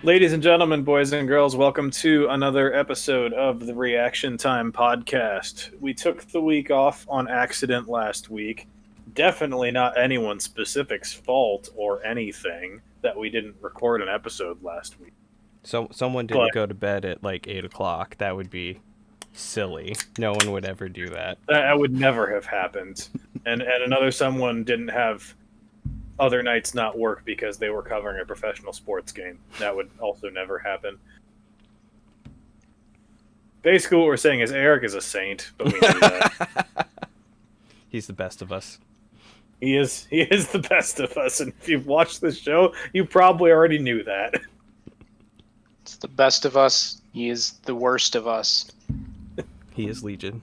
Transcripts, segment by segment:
Ladies and gentlemen, boys and girls, welcome to another episode of the Reaction Time podcast. We took the week off on accident last week. Definitely not anyone's specific's fault or anything that we didn't record an episode last week. So someone But didn't go to bed at like 8 o'clock. That would be silly. No one would ever do that. that would never have happened. And another someone didn't have other nights not work because they were covering a professional sports game. That would also never happen. Basically, what we're saying is Eric is a saint, but we knew that. He's the best of us. He is the best of us, and if you've watched this show, you probably already knew that. It's the best of us. He is the worst of us. He is Legion.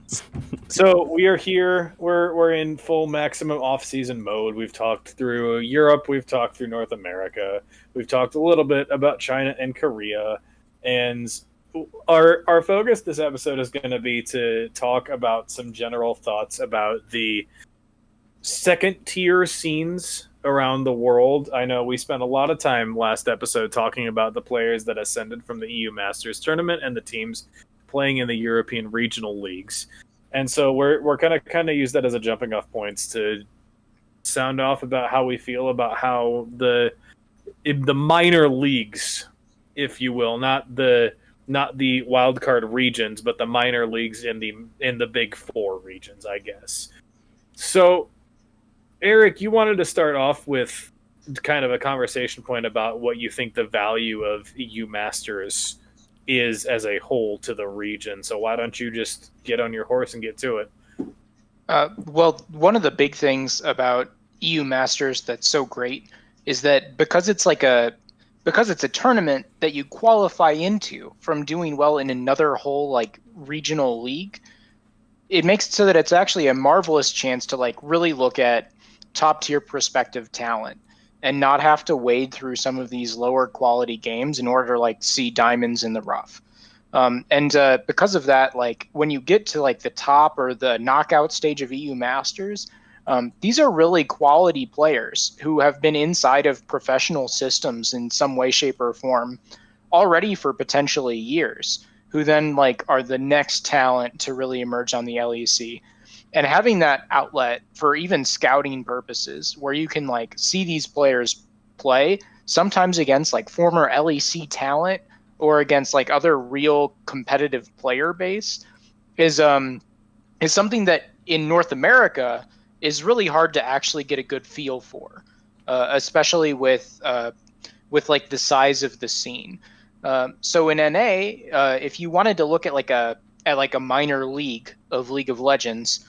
So we are here. We're in full maximum off-season mode. We've talked through Europe. We've talked through North America. We've talked a little bit about China and Korea, and our focus this episode is going to be to talk about some general thoughts about the second-tier scenes around the world. I know we spent a lot of time last episode talking about the players that ascended from the EU Masters tournament and the teams playing in the European regional leagues. And so we're gonna kind of use that as a jumping off points to sound off about how we feel about how in the minor leagues, if you will, not the wild card regions, but the minor leagues in the big four regions, I guess. So, Eric, you wanted to start off with kind of a conversation point about what you think the value of EU Masters is as a whole to the region. So why don't you just get on your horse and get to it? Well, one of the big things about EU Masters that's so great is that because it's a tournament that you qualify into from doing well in another whole like regional league, it makes it so that it's actually a marvelous chance to like really look at top tier prospective talent and not have to wade through some of these lower quality games in order to like see diamonds in the rough. And because of that, like when you get to like the top or the knockout stage of EU Masters, these are really quality players who have been inside of professional systems in some way, shape, or form already for potentially years, who then like are the next talent to really emerge on the LEC. And having that outlet for even scouting purposes where you can like see these players play sometimes against like former LEC talent or against like other real competitive player base is something that in North America is really hard to actually get a good feel for, especially with like the size of the scene. So in NA, if you wanted to look at like a minor league of League of Legends,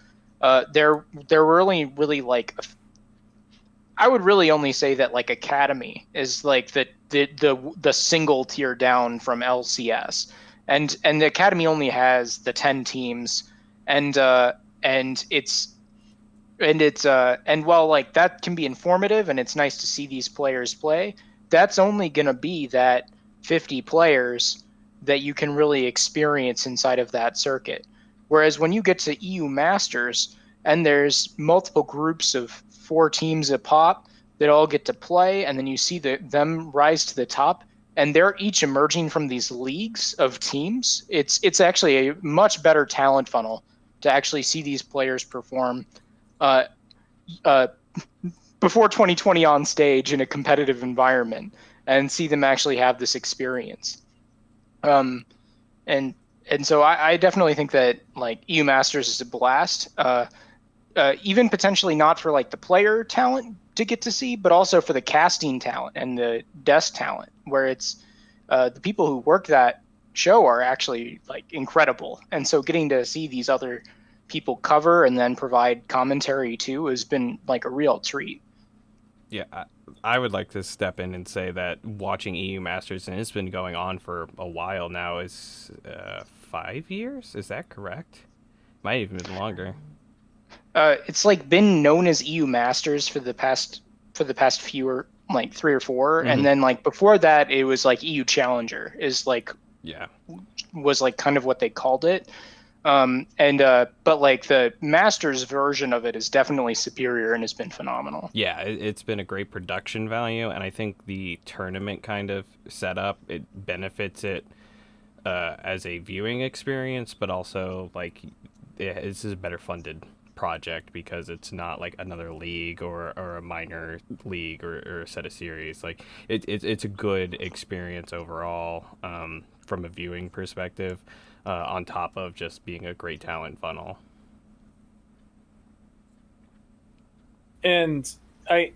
there were only really like I would really only say that like Academy is like the single tier down from LCS, and the Academy only has the 10 teams, and while like that can be informative and it's nice to see these players play, that's only gonna be that 50 players that you can really experience inside of that circuit. Whereas when you get to EU Masters and there's multiple groups of 4 teams a pop that all get to play, and then you see them rise to the top, and they're each emerging from these leagues of teams, it's actually a much better talent funnel to actually see these players perform before 2020 on stage in a competitive environment and see them actually have this experience. And so I definitely think that like EU Masters is a blast, even potentially not for like the player talent to get to see, but also for the casting talent and the desk talent, where it's the people who work that show are actually like incredible. And so getting to see these other people cover and then provide commentary too has been like a real treat. Yeah, I would like to step in and say that watching EU Masters, and it's been going on for a while now, is 5 years? Is that correct? Might even been longer. It's like been known as EU Masters for the past few, like 3 or 4, and then like before that it was like EU Challenger is like Yeah. was like kind of what they called it. But like the Masters version of it is definitely superior and has been phenomenal. Yeah, it's been a great production value, and I think the tournament kind of setup it benefits it as a viewing experience, but also like this is a better funded project because it's not like another league or a minor league or a set of series. Like it's a good experience overall from a viewing perspective, on top of just being a great talent funnel. And I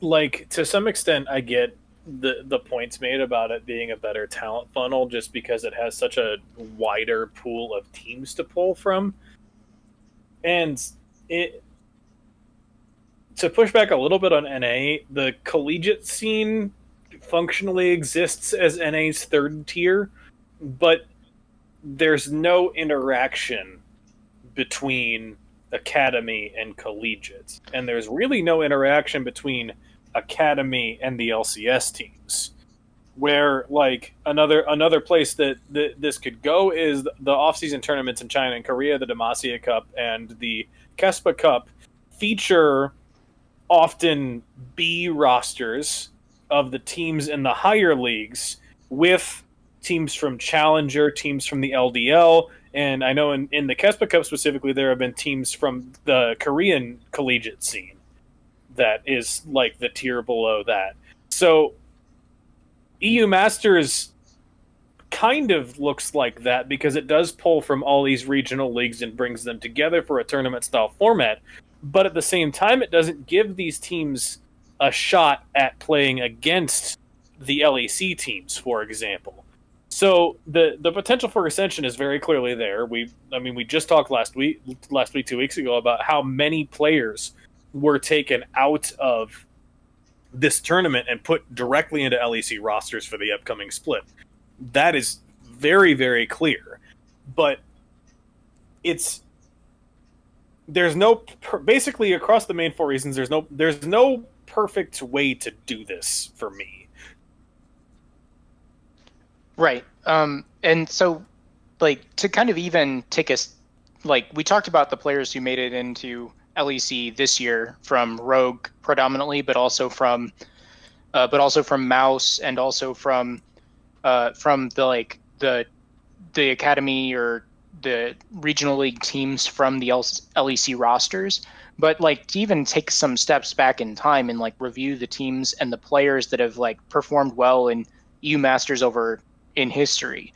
like to some extent I get the points made about it being a better talent funnel just because it has such a wider pool of teams to pull from. And it to push back a little bit on NA, the collegiate scene functionally exists as NA's third tier, but there's no interaction between academy and collegiate, and there's really no interaction between academy and the LCS teams. Where like another place that this could go is the off-season tournaments in China and Korea, the Demacia Cup and the Kespa Cup feature often B rosters of the teams in the higher leagues with teams from Challenger, teams from the LDL, and I know in the Kespa Cup specifically, there have been teams from the Korean collegiate scene that is like the tier below that. So EU Masters kind of looks like that because it does pull from all these regional leagues and brings them together for a tournament style format. But at the same time, it doesn't give these teams a shot at playing against the LEC teams, for example. So the potential for ascension is very clearly there. We just talked last week, 2 weeks ago, about how many players were taken out of this tournament and put directly into LEC rosters for the upcoming split. That is very, very clear. But there's no basically across the main four reasons. There's no perfect way to do this for me. Right. And so, like, to kind of even take us, like, we talked about the players who made it into LEC this year from Rogue predominantly, but also from Mouse and also from the academy or the regional league teams from the LEC rosters. But like to even take some steps back in time and like review the teams and the players that have like performed well in EU Masters over in history.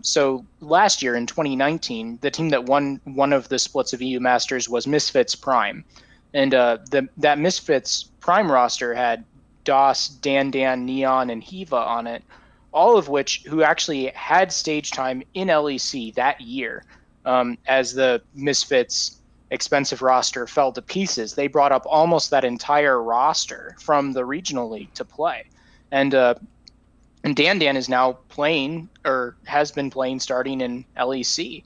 So last year in 2019, the team that won one of the splits of EU Masters was Misfits Prime, and that Misfits Prime roster had DOS, Dan, Neon, and Hiva on it, all of which who actually had stage time in LEC that year. As the Misfits expensive roster fell to pieces, they brought up almost that entire roster from the regional league to play, and Dan is now playing or has been playing starting in LEC.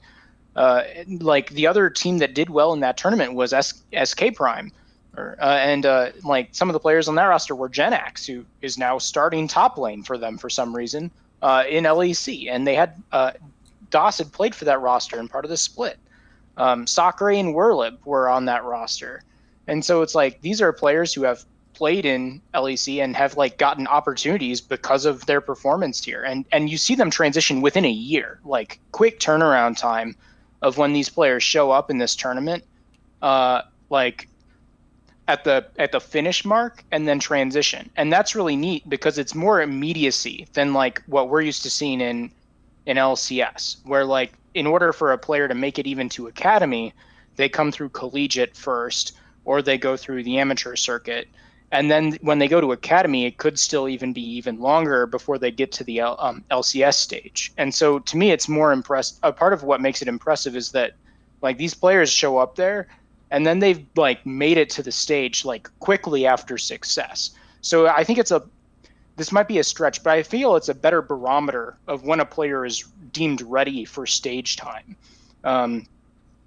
Like the other team that did well in that tournament was SK Prime, and like some of the players on that roster were Genax, who is now starting top lane for them for some reason in LEC, and they had DOS had played for that roster and part of the split. Sakura and Werlib were on that roster, and so it's like these are players who have played in LEC and have like gotten opportunities because of their performance here, and you see them transition within a year, like quick turnaround time of when these players show up in this tournament, like at the finish mark and then transition, and that's really neat because it's more immediacy than like what we're used to seeing in LCS, where like in order for a player to make it even to academy, they come through collegiate first or they go through the amateur circuit. And then when they go to academy, it could still even be even longer before they get to the LCS stage. And so to me, it's more impressed. A part of what makes it impressive is that like these players show up there and then they've like made it to the stage like quickly after success. So I think this might be a stretch, but I feel it's a better barometer of when a player is deemed ready for stage time.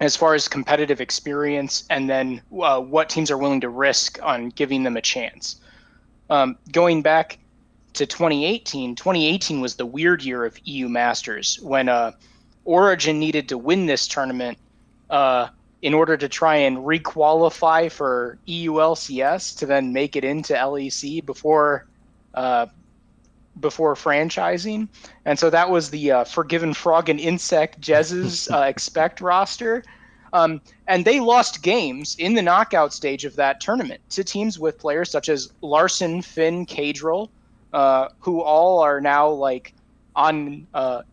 As far as competitive experience, and then what teams are willing to risk on giving them a chance. Going back to 2018 was the weird year of EU Masters when Origin needed to win this tournament in order to try and requalify for EULCS to then make it into LEC before franchising. And so that was the Forgiven Frog and Insect Jez's Expect roster. And they lost games in the knockout stage of that tournament to teams with players such as Larson, Finn, Cadril, who all are now like on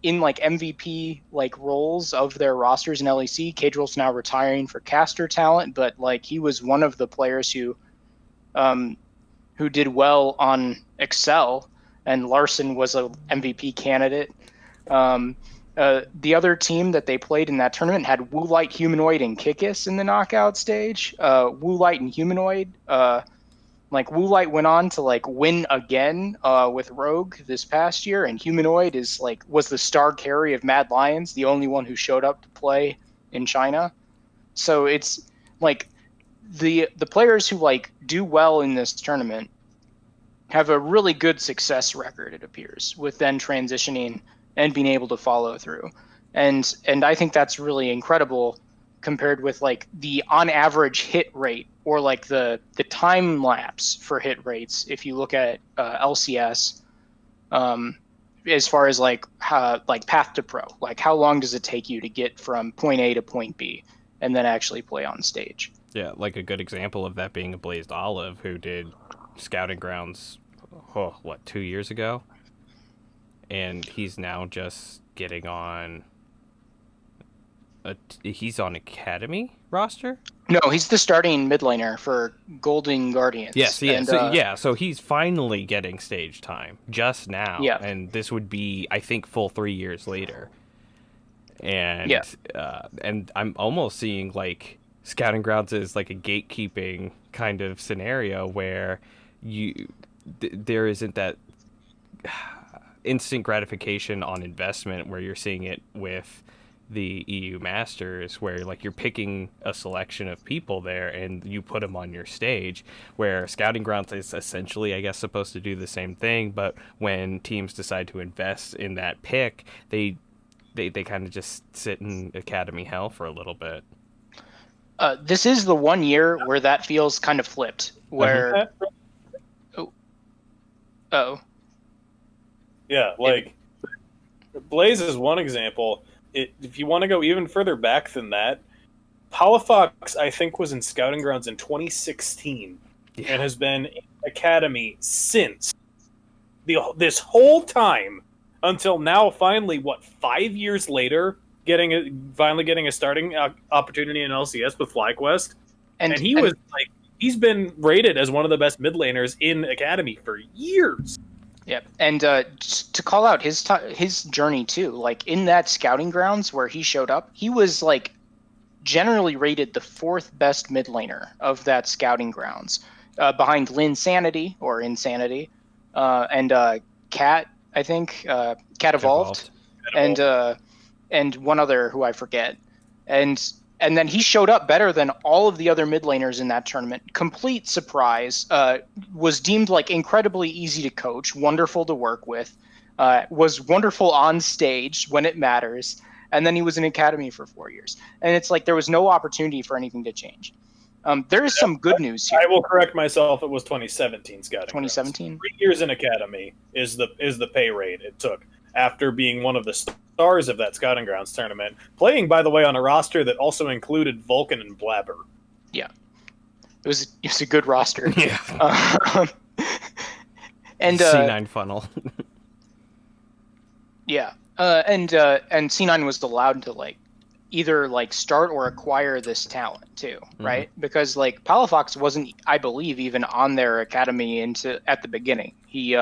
in like MVP like roles of their rosters in LEC. Cadril's now retiring for caster talent, but like he was one of the players who did well on Excel, and Larson was a MVP candidate. The other team that they played in that tournament had Woolite, Humanoid, and Kikis in the knockout stage. Woolite and Humanoid, like Woolite went on to like win again with Rogue this past year, and Humanoid was the star carry of Mad Lions, the only one who showed up to play in China. So it's like the players who like do well in this tournament have a really good success record, it appears, with then transitioning and being able to follow through. And I think that's really incredible compared with like the on average hit rate or like the time lapse for hit rates. If you look at LCS, as far as like path to pro, like how long does it take you to get from point A to point B and then actually play on stage? Yeah, like a good example of that being a Blazed Olive, who did Scouting Grounds, 2 years ago? And he's now just getting on... he's on Academy roster? No, he's the starting mid laner for Golden Guardians. Yes, so he's finally getting stage time just now. Yeah. And this would be, I think, full 3 years later. And and I'm almost seeing like Scouting Grounds is like a gatekeeping kind of scenario where there isn't that instant gratification on investment where you're seeing it with the EU Masters, where like you're picking a selection of people there and you put them on your stage, where Scouting Grounds is essentially, I guess, supposed to do the same thing, but when teams decide to invest in that pick, they kind of just sit in Academy hell for a little bit. This is the 1 year where that feels kind of flipped, where Yeah, like Blaze is one example. If you want to go even further back than that, Palafox, I think, was in Scouting Grounds in 2016 and has been in Academy since this whole time until now. Finally, 5 years later, finally getting a starting opportunity in LCS with FlyQuest, and he's been rated as one of the best mid laners in Academy for years. Yeah, and just to call out his journey too, like in that Scouting Grounds where he showed up, he was like generally rated the 4th best mid laner of that Scouting Grounds, behind Linsanity or Insanity, and Cat, I think, Cat Evolved, and one other who I forget, and then he showed up better than all of the other mid laners in that tournament. Complete surprise. Was deemed like incredibly easy to coach, wonderful to work with, was wonderful on stage when it matters. And then he was in Academy for 4 years. And it's like there was no opportunity for anything to change. There is some good news here. I will correct myself. It was 2017 Scouting. 2017? 3 years in Academy is the pay rate it took after being one of the stars of that Scouting Grounds tournament, playing, by the way, on a roster that also included Vulcan and Blabber. Yeah, it was a good roster. Yeah, and C9 funnel. Yeah, and C9 was allowed to like either like start or acquire this talent too, right? Mm-hmm. Because like Palafox wasn't, I believe, even on their academy at the beginning. He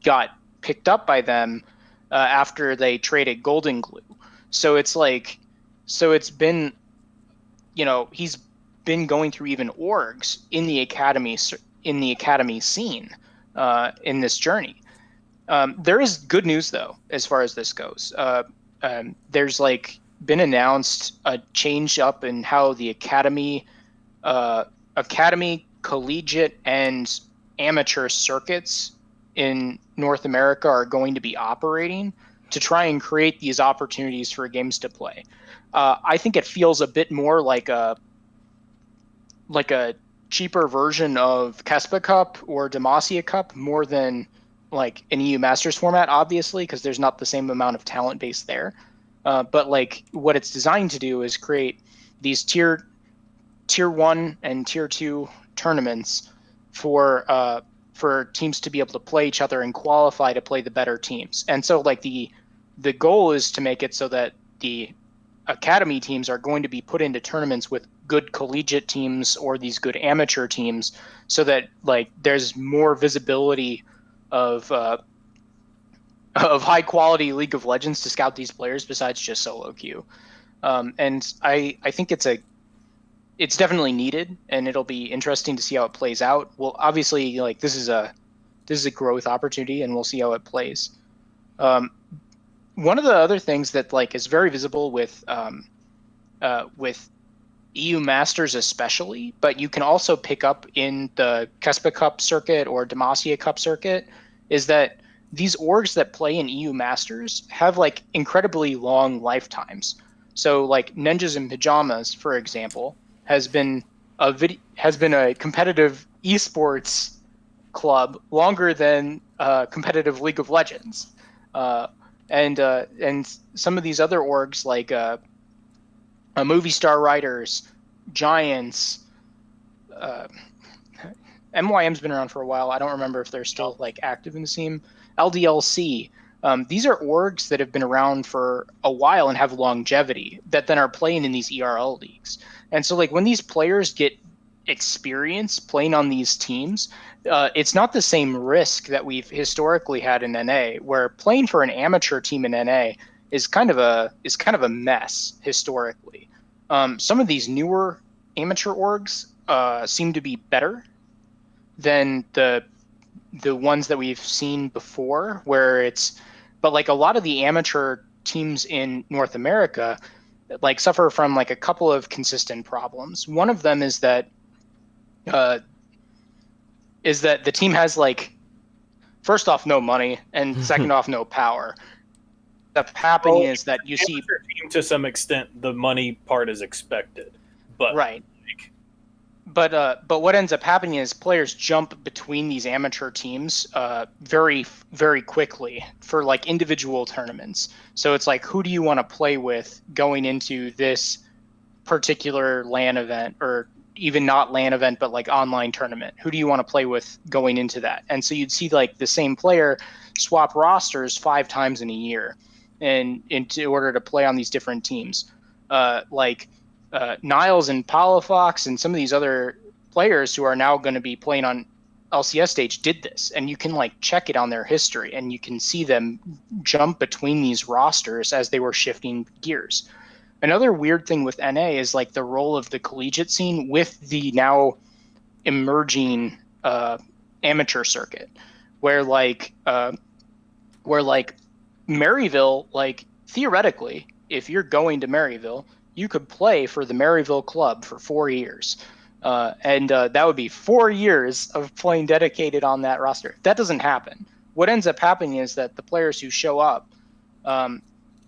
got picked up by them after they traded Golden Glue. So it's been, he's been going through even orgs in the academy scene in this journey. There is good news though, as far as this goes. There's like been announced a change up in how the academy, collegiate, and amateur circuits in North America are going to be operating. to try and create these opportunities for games to play. I think it feels a bit more like a cheaper version of Kespa Cup or Demacia Cup more than like an EU Masters format, obviously, because there's not the same amount of talent base there. But like what it's designed to do is create these tier 1 and tier 2 tournaments for teams to be able to play each other and qualify to play the better teams. And so like the goal is to make it so that the academy teams are going to be put into tournaments with good collegiate teams or these good amateur teams, so that like there's more visibility of high quality League of Legends to scout these players besides just solo queue. And I think it's definitely needed, and it'll be interesting to see how it plays out. Well, obviously, like this is a growth opportunity, and we'll see how it plays. One of the other things that like is very visible with EU Masters especially, but you can also pick up in the Kespa Cup circuit or Demacia Cup circuit, is that these orgs that play in EU Masters have like incredibly long lifetimes. So like Ninjas in Pajamas, for example, has been a competitive esports club longer than competitive League of Legends. And some of these other orgs like Movie Star Writers, Giants, MYM's been around for a while. I don't remember if they're still like active in the scene. LDLC. These are orgs that have been around for a while and have longevity that then are playing in these ERL leagues. And so like when these players get experience playing on these teams, it's not the same risk that we've historically had in NA, where playing for an amateur team in NA is kind of a mess historically. Some of these newer amateur orgs seem to be better than the ones that we've seen before, but like a lot of the amateur teams in North America like suffer from like a couple of consistent problems. One of them is that the team has like, first off, no money, and second off, no power. The happening is that you see team, to some extent the money part is expected, but right. But what ends up happening is players jump between these amateur teams very, very quickly for like individual tournaments. So it's like, who do you want to play with going into this particular LAN event, or even not LAN event, but like online tournament? Who do you want to play with going into that? And so you'd see like the same player swap rosters 5 times in a year, and in order to play on these different teams. Niles and Palafox and some of these other players who are now going to be playing on LCS stage did this, and you can like check it on their history, and you can see them jump between these rosters as they were shifting gears. Another weird thing with NA is like the role of the collegiate scene with the now emerging amateur circuit, where Maryville, like theoretically, if you're going to Maryville, you could play for the Maryville club for 4 years. And that would be 4 years of playing dedicated on that roster. That doesn't happen. What ends up happening is that the players who show up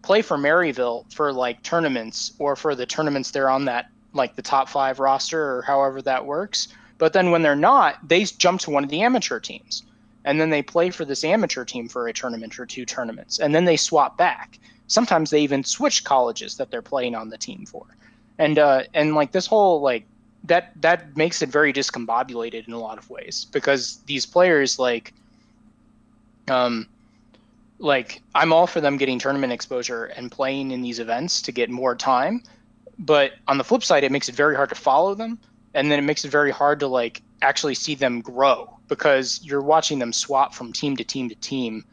play for Maryville for like tournaments, or for the tournaments they're on that, like the top 5 roster or however that works. But then when they're not, they jump to one of the amateur teams. And then they play for this amateur team for a tournament or 2 tournaments. And then they swap back. Sometimes they even switch colleges that they're playing on the team for. And like this whole like that makes it very discombobulated in a lot of ways, because these players like I'm all for them getting tournament exposure and playing in these events to get more time, but on the flip side, it makes it very hard to follow them, and then it makes it very hard to like actually see them grow, because you're watching them swap from team to team to team,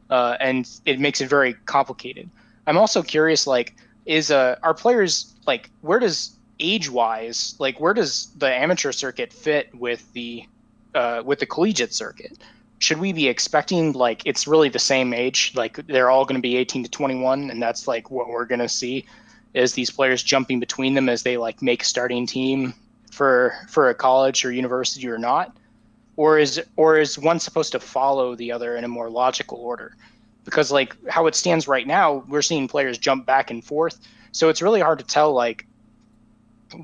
and it makes it very complicated. I'm also curious, like, are players like, where does age-wise, like, where does the amateur circuit fit with the collegiate circuit? Should we be expecting like it's really the same age, like they're all going to be 18 to 21, and that's like what we're going to see, is these players jumping between them as they like make starting team for a college or university or not? Or is one supposed to follow the other in a more logical order? because like how it stands right now, we're seeing players jump back and forth. So it's really hard to tell like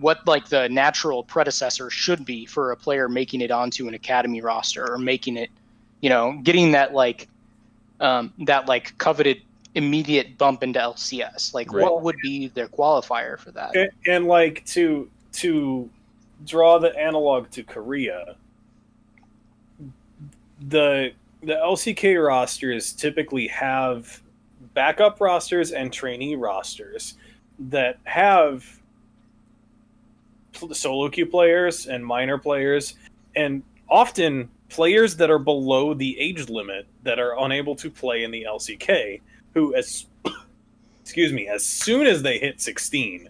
what like the natural predecessor should be for a player making it onto an academy roster or making it, getting that like coveted immediate bump into LCS. Like Right. what would be their qualifier for that? And like to draw the analog to Korea, the LCK rosters typically have backup rosters and trainee rosters that have solo queue players and minor players, and often players that are below the age limit that are unable to play in the LCK, who as soon as they hit 16,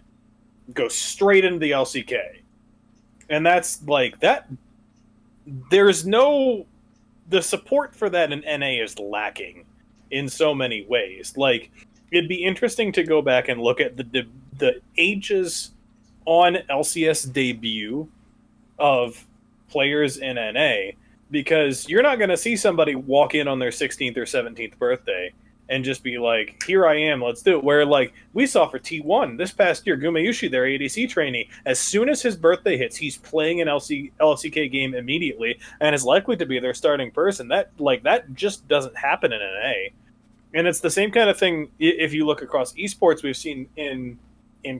go straight into the LCK. And that's like that. There's no, the support for that in NA is lacking in so many ways. Like, it'd be interesting to go back and look at the ages on LCS debut of players in NA, because you're not going to see somebody walk in on their 16th or 17th birthday and just be like, here I am, let's do it. Where, like, we saw for T1 this past year, Gumayushi, their ADC trainee, as soon as his birthday hits, he's playing an LCK game immediately and is likely to be their starting person. That just doesn't happen in NA. And it's the same kind of thing if you look across esports. We've seen in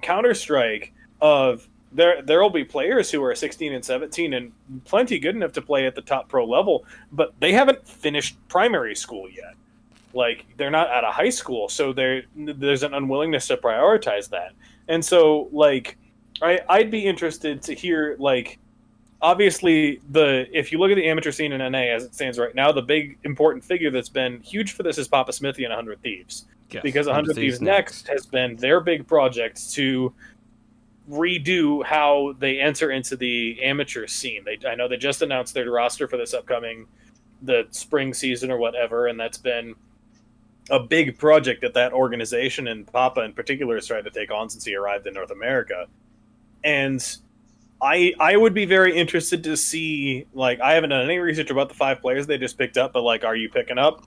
Counter-Strike of there will be players who are 16 and 17 and plenty good enough to play at the top pro level, but they haven't finished primary school yet. Like, they're not out of high school, so there's an unwillingness to prioritize that. And so, like, I'd be interested to hear, like, obviously, if you look at the amateur scene in NA as it stands right now, the big important figure that's been huge for this is Papa Smithy and 100 Thieves. Yes, because 100 Thieves Next has been their big project to redo how they enter into the amateur scene. I know they just announced their roster for this upcoming, the spring season or whatever, and that's been a big project that organization, and Papa in particular, has tried to take on since he arrived in North America. And I would be very interested to see, like, I haven't done any research about the 5 players they just picked up, but, like, are you picking up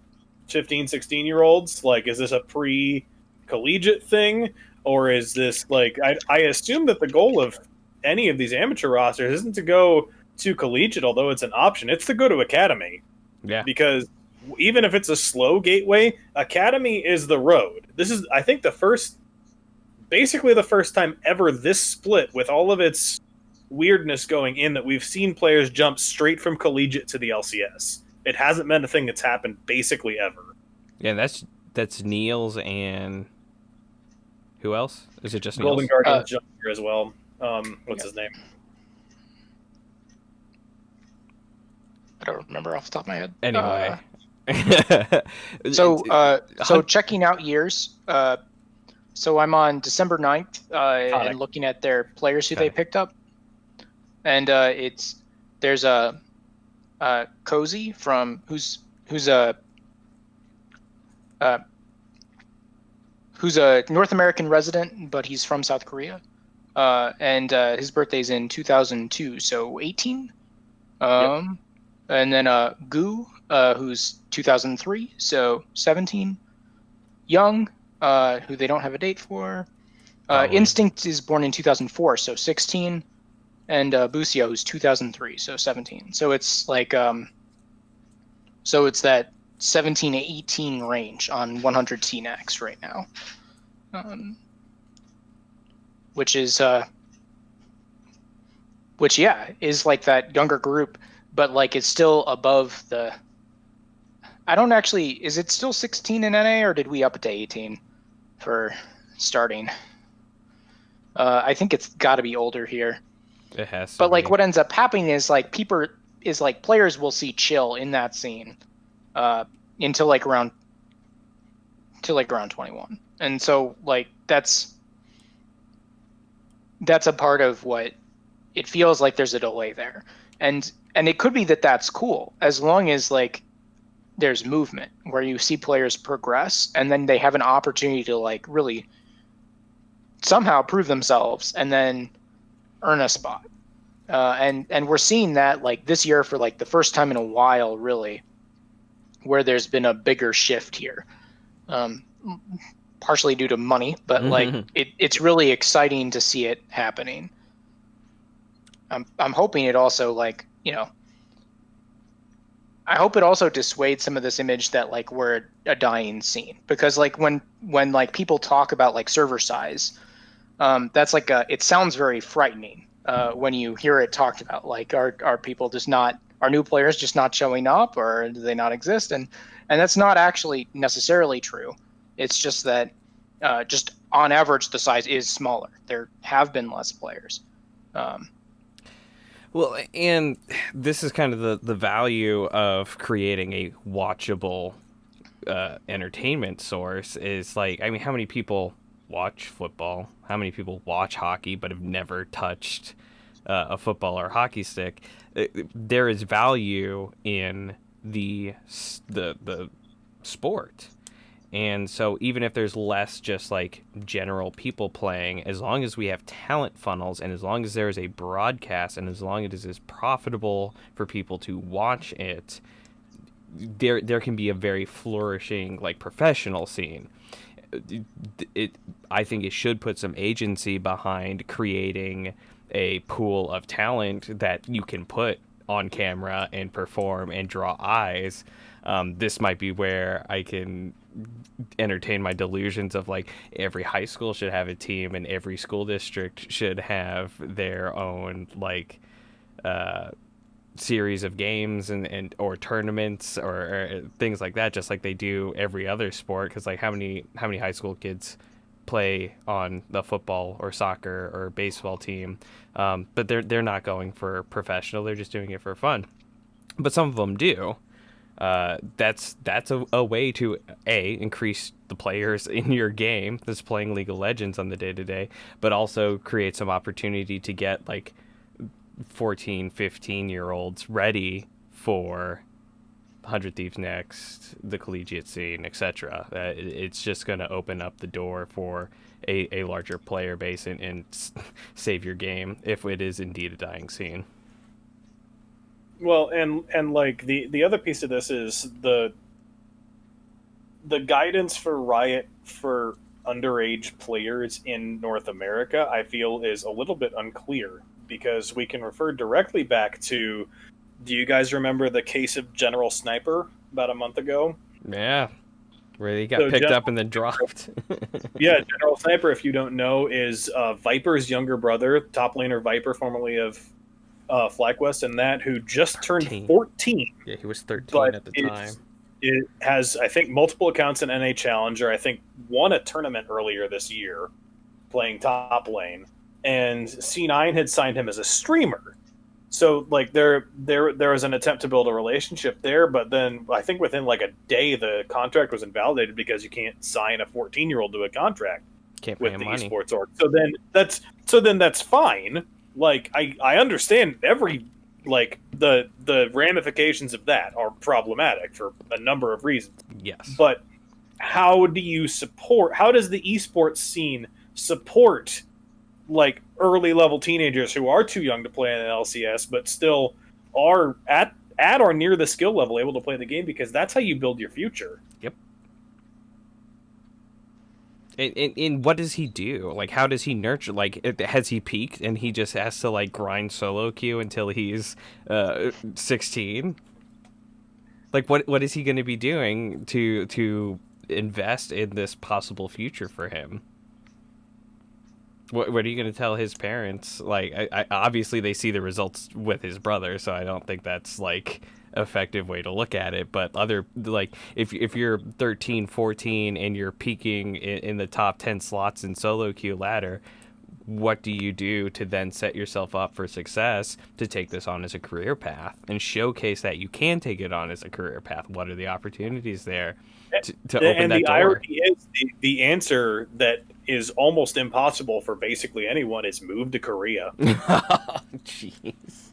15, 16-year-olds? Like, is this a pre-collegiate thing? Or is this, like, I assume that the goal of any of these amateur rosters isn't to go to collegiate, although it's an option. It's to go to academy. Yeah. Because even if it's a slow gateway, academy is the road. This is, I think, basically the first time ever this split, with all of its weirdness going in, that we've seen players jump straight from collegiate to the LCS. It hasn't been a thing that's happened basically ever. Yeah, that's Niels and who else? Is it just Golden Niels? Guardian jumped here as well. What's his name? I don't remember off the top of my head. Anyway. So checking out years. So I'm on December 9th and looking at their players who they picked up. And there's a Cozy from who's a North American resident, but he's from South Korea. And his birthday's in 2002, so 18. Yep. And then Gu, who's 2003, so 17. Young, who they don't have a date for. Instinct is born in 2004, so 16. And Busio, who's 2003, so 17. So it's like, so it's that 17 to 18 range on 100 T-Next right now. Which is like that younger group, but like it's still above the. I don't actually. Is it still 16 in NA, or did we up it to 18 for starting? I think it's got to be older here. It has to But like be. what ends up happening is like players will see chill in that scene until like around 21. And so like that's a part of what it feels like there's a delay there. And it could be that that's cool as long as like there's movement where you see players progress and then they have an opportunity to like really somehow prove themselves and then earn a spot. And we're seeing that like this year for like the first time in a while, really, where there's been a bigger shift here. partially due to money, but like it's really exciting to see it happening. I'm hoping it also like, you know, I hope it also dissuades some of this image that like we're a dying scene, because like when like people talk about like server size, that's like it sounds very frightening when you hear it talked about. Like, are people just not, are new players just not showing up, or do they not exist? And that's not actually necessarily true. It's just that just on average the size is smaller. There have been less players. Well, and this is kind of the value of creating a watchable entertainment source is like, I mean, how many people watch football? How many people watch hockey but have never touched a football or hockey stick? There is value in the sport. And so even if there's less just like general people playing, as long as we have talent funnels and as long as there is a broadcast and as long as it is profitable for people to watch it, there can be a very flourishing like professional scene. I think it should put some agency behind creating a pool of talent that you can put on camera and perform and draw eyes. This might be where I can entertain my delusions of like every high school should have a team and every school district should have their own like series of games and or tournaments or things like that, just like they do every other sport. Because like how many high school kids play on the football or soccer or baseball team, but they're not going for professional, they're just doing it for fun. But some of them do. That's a way to increase the players in your game that's playing League of Legends on the day-to-day, but also create some opportunity to get like 14, 15-year-olds ready for 100 Thieves Next, the collegiate scene, etc. It's just going to open up the door for a larger player base and save your game if it is indeed a dying scene. Well, and like the other piece of this is the guidance for Riot for underage players in North America, I feel, is a little bit unclear, because we can refer directly back to, do you guys remember the case of General Sniper about a month ago? Yeah, where he got picked up and then dropped. Yeah, General Sniper, if you don't know, is Viper's younger brother, top laner Viper, formerly of FlyQuest, and that, who just turned 14. Yeah, he was 13 at the time. It has, I think, multiple accounts in NA Challenger. I think won a tournament earlier this year playing top lane. And C9 had signed him as a streamer. So like there was an attempt to build a relationship there, but then I think within like a day the contract was invalidated because you can't sign a 14-year-old to a contract with the money. Esports org. So then that's fine. Like I understand every like the ramifications of that are problematic for a number of reasons. Yes. But how do you support, how does the esports scene support like early level teenagers who are too young to play in an LCS but still are at or near the skill level able to play the game? Because that's how you build your future. Yep. And what does he do? Like, how does he nurture? Like, has he peaked and he just has to like grind solo queue until he's 16? Like, what is he going to be doing to invest in this possible future for him? What are you going to tell his parents? Like, I obviously they see the results with his brother, so I don't think that's like effective way to look at it. But other, like, if you're 13, 14 and you're peaking in the top 10 slots in solo queue ladder, what do you do to then set yourself up for success to take this on as a career path and showcase that you can take it on as a career path? What are the opportunities there to open that door? And the irony is the answer that is almost impossible for basically anyone is move to Korea. Jeez.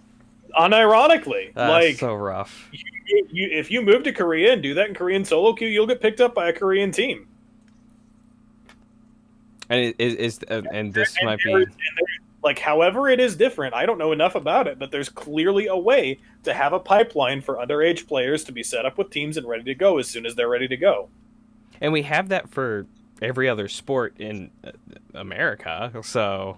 Unironically, that's like, so rough. If you move to Korea and do that in Korean solo queue, you'll get picked up by a Korean team. And this might be like, however it is different, I don't know enough about it, but there's clearly a way to have a pipeline for underage players to be set up with teams and ready to go as soon as they're ready to go. And we have that for every other sport in America. So,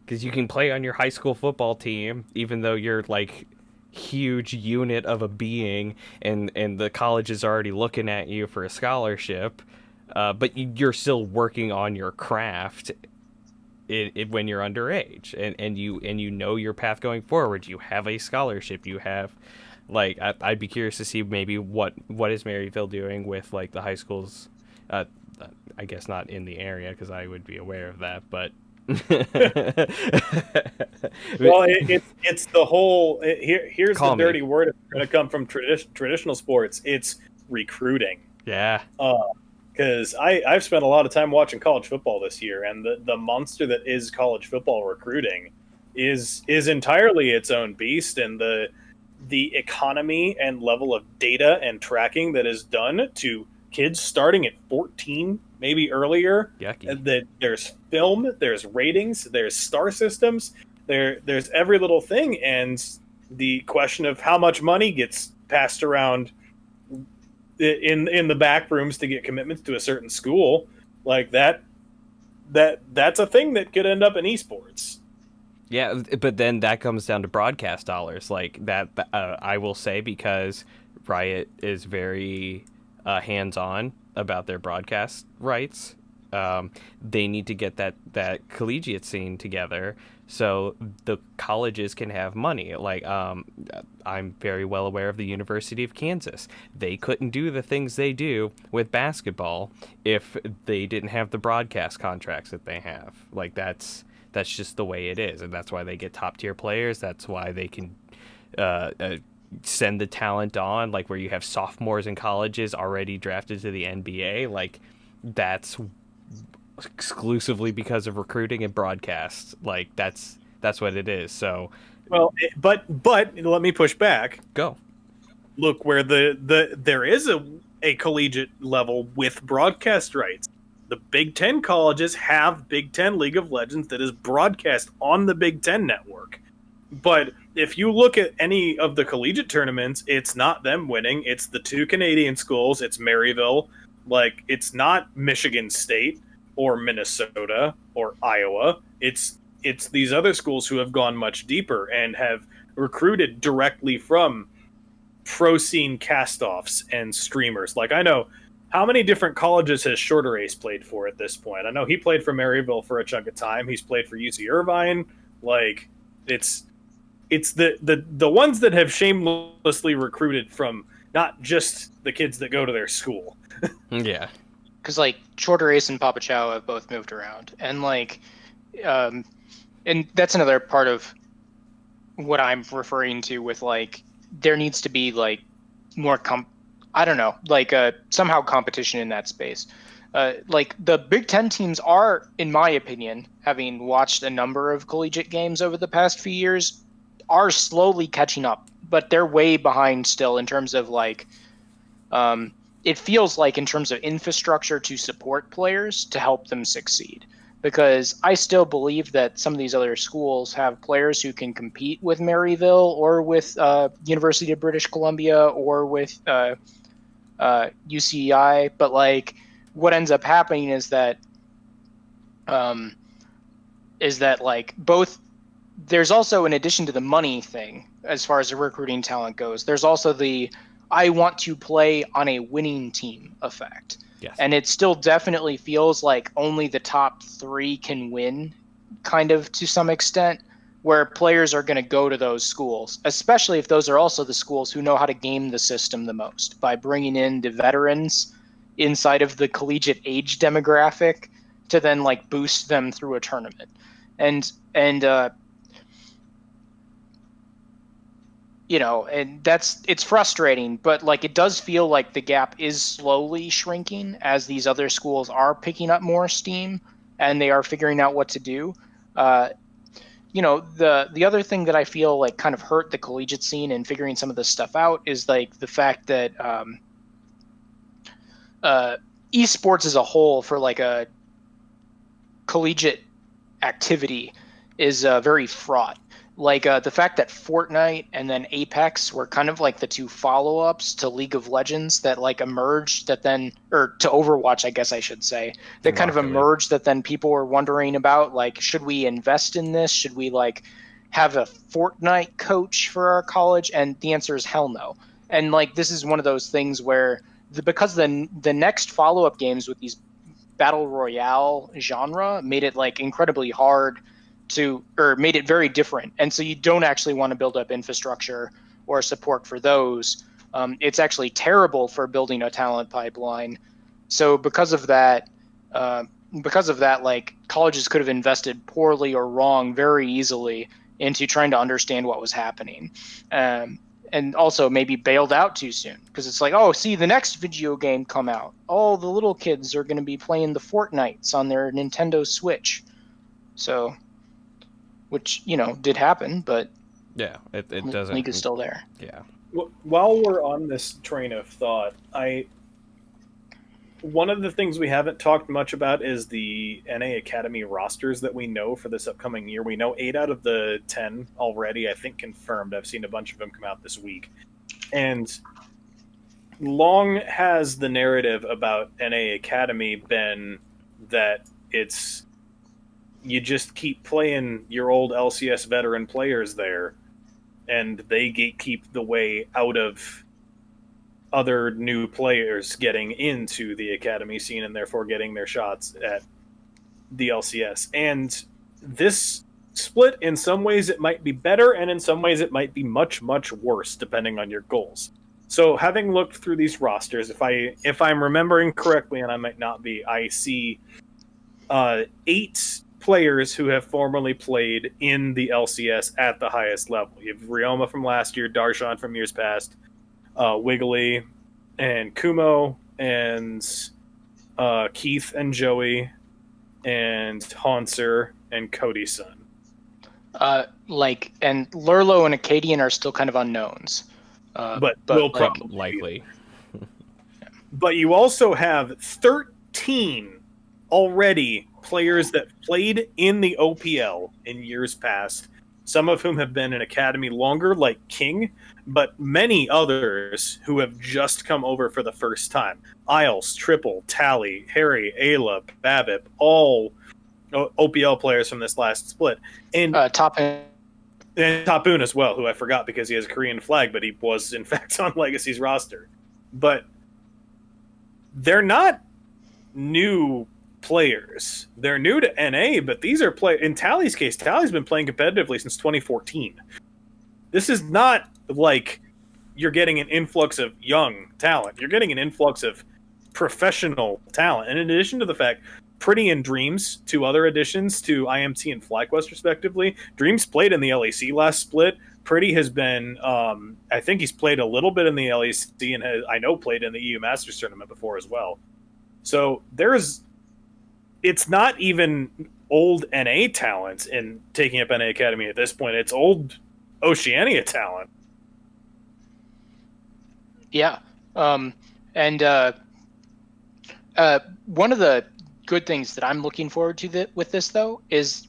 because you can play on your high school football team, even though you're like huge unit of a being, and the college is already looking at you for a scholarship, but you're still working on your craft when you're underage, and you know your path going forward. You have a scholarship. You have, like, I'd be curious to see maybe what is Maryville doing with like the high schools. Uh, I guess not in the area because I would be aware of that, but. Well, it's the whole. Here's Call the me. dirty word. It's going to come from traditional sports. It's recruiting. Yeah. Because I've spent a lot of time watching college football this year, and the monster that is college football recruiting is entirely its own beast, and the economy and level of data and tracking that is done to kids starting at 14, maybe earlier. Yucky. That there's film, there's ratings, there's star systems, there's every little thing, and the question of how much money gets passed around in the back rooms to get commitments to a certain school, like that's a thing that could end up in esports. Yeah, but then that comes down to broadcast dollars, like that. I will say, because Riot is very hands-on about their broadcast rights. They need to get that collegiate scene together so the colleges can have money. Like, I'm very well aware of the University of Kansas. They couldn't do the things they do with basketball if they didn't have the broadcast contracts that they have. Like, that's just the way it is, and that's why they get top tier players. That's why they can send the talent on, like where you have sophomores in colleges already drafted to the NBA. Like, that's exclusively because of recruiting and broadcast. Like, that's what it is. So, Well, but let me push back. go. Look where there is a collegiate level with broadcast rights. The Big Ten colleges have Big Ten League of Legends that is broadcast on the Big Ten network. But if you look at any of the collegiate tournaments, it's not them winning. It's the two Canadian schools. It's Maryville. Like, it's not Michigan State or Minnesota or Iowa. It's these other schools who have gone much deeper and have recruited directly from pro scene cast-offs and streamers. Like, I know, how many different colleges has Shorter Ace played for at this point? I know he played for Maryville for a chunk of time. He's played for UC Irvine. Like, it's the ones that have shamelessly recruited from not just the kids that go to their school. Yeah. Because like Shorter Ace and Papa Chow have both moved around, and like, and that's another part of what I'm referring to with, like, there needs to be like more I don't know, like somehow competition in that space. Like, the Big Ten teams are, in my opinion, having watched a number of collegiate games over the past few years, are slowly catching up, but they're way behind still in terms of like, it feels like in terms of infrastructure to support players to help them succeed. Because I still believe that some of these other schools have players who can compete with Maryville or with University of British Columbia or with UCI, but like, what ends up happening is that like both. There's also, in addition to the money thing, as far as the recruiting talent goes, there's also the I want to play on a winning team effect. Yes. And it still definitely feels like only the top 3 can win, kind of, to some extent, where players are going to go to those schools, especially if those are also the schools who know how to game the system the most by bringing in the veterans inside of the collegiate age demographic to then like boost them through a tournament. And you know, and it's frustrating, but like, it does feel like the gap is slowly shrinking as these other schools are picking up more steam and they are figuring out what to do. You know, the other thing that I feel like kind of hurt the collegiate scene and figuring some of this stuff out is like the fact that esports as a whole for like a collegiate activity is very fraught. Like the fact that Fortnite and then Apex were kind of like the two follow-ups to League of Legends that like emerged, that then, or to Overwatch, I guess I should say, that And kind of Rocket League. emerged, that then people were wondering about, like, should we invest in this? Should we like have a Fortnite coach for our college? And the answer is hell no. And like this is one of those things where because the next follow-up games with these battle royale genre made it like incredibly hard to, or made it very different, and so you don't actually want to build up infrastructure or support for those. It's actually terrible for building a talent pipeline. So because of that, like colleges could have invested poorly or wrong very easily into trying to understand what was happening. And also maybe bailed out too soon, because it's like, oh, see, the next video game come out, all the little kids are going to be playing the Fortnites on their Nintendo Switch. So, which, you know, did happen, but Yeah, it doesn't. League is still there. Yeah. While we're on this train of thought, one of the things we haven't talked much about is the NA Academy rosters that we know for this upcoming year. We know 8 out of the 10 already, I think, confirmed. I've seen a bunch of them come out this week. And long has the narrative about NA Academy been that it's you just keep playing your old LCS veteran players there, and they gatekeep the way out of other new players getting into the academy scene and therefore getting their shots at the LCS. And this split, in some ways, it might be better, and in some ways, it might be much, much worse, depending on your goals. So, having looked through these rosters, if I'm remembering correctly, and I might not be, I see 8 players who have formerly played in the LCS at the highest level. You have Ryoma from last year, Darshan from years past, Wiggly, and Kumo, and Keith and Joey, and Haunser, and Cody's son. And Lurlo and Acadian are still kind of unknowns. But will probably likely. But you also have 13 already players that played in the OPL in years past, some of whom have been in Academy longer, like King, but many others who have just come over for the first time. Isles, Triple, Tally, Harry, Ayla, Babip, all OPL players from this last split. And Top and Tapoon as well, who I forgot because he has a Korean flag, but he was, in fact, on Legacy's roster. But they're not new players. They're new to NA, but these are in Tally's case, Tally's been playing competitively since 2014. This is not like you're getting an influx of young talent. You're getting an influx of professional talent. And in addition to the fact, Pretty and Dreams, 2 other additions to IMT and FlyQuest respectively. Dreams played in the LEC last split. Pretty has been, I think he's played a little bit in the LEC and I know played in the EU Masters tournament before as well. So it's not even old NA talent in taking up NA Academy at this point. It's old Oceania talent. Yeah. One of the good things that I'm looking forward to with this, though, is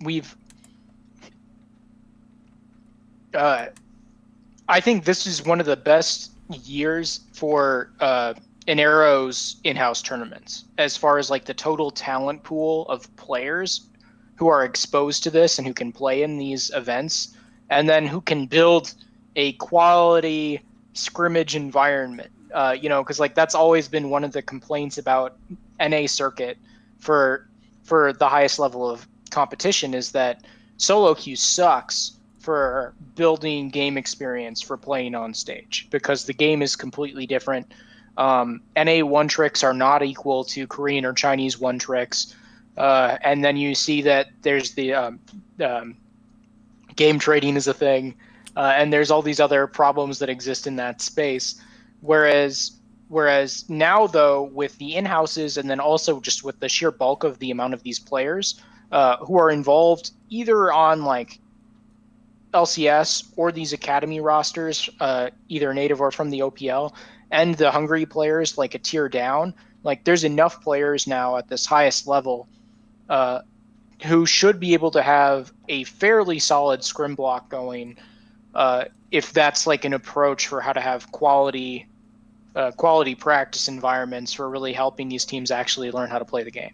I think this is one of the best years for Inero's in-house tournaments, as far as like the total talent pool of players who are exposed to this and who can play in these events, and then who can build a quality scrimmage environment. Because like that's always been one of the complaints about NA circuit for the highest level of competition, is that solo queue sucks for building game experience for playing on stage, because the game is completely different. NA one tricks are not equal to Korean or Chinese one tricks, and then you see that there's the game trading is a thing, and there's all these other problems that exist in that space. Whereas now, though, with the in-houses, and then also just with the sheer bulk of the amount of these players who are involved either on like LCS or these academy rosters, either native or from the OPL, and the hungry players like a tier down, like there's enough players now at this highest level who should be able to have a fairly solid scrim block going, if that's like an approach for how to have quality practice environments for really helping these teams actually learn how to play the game.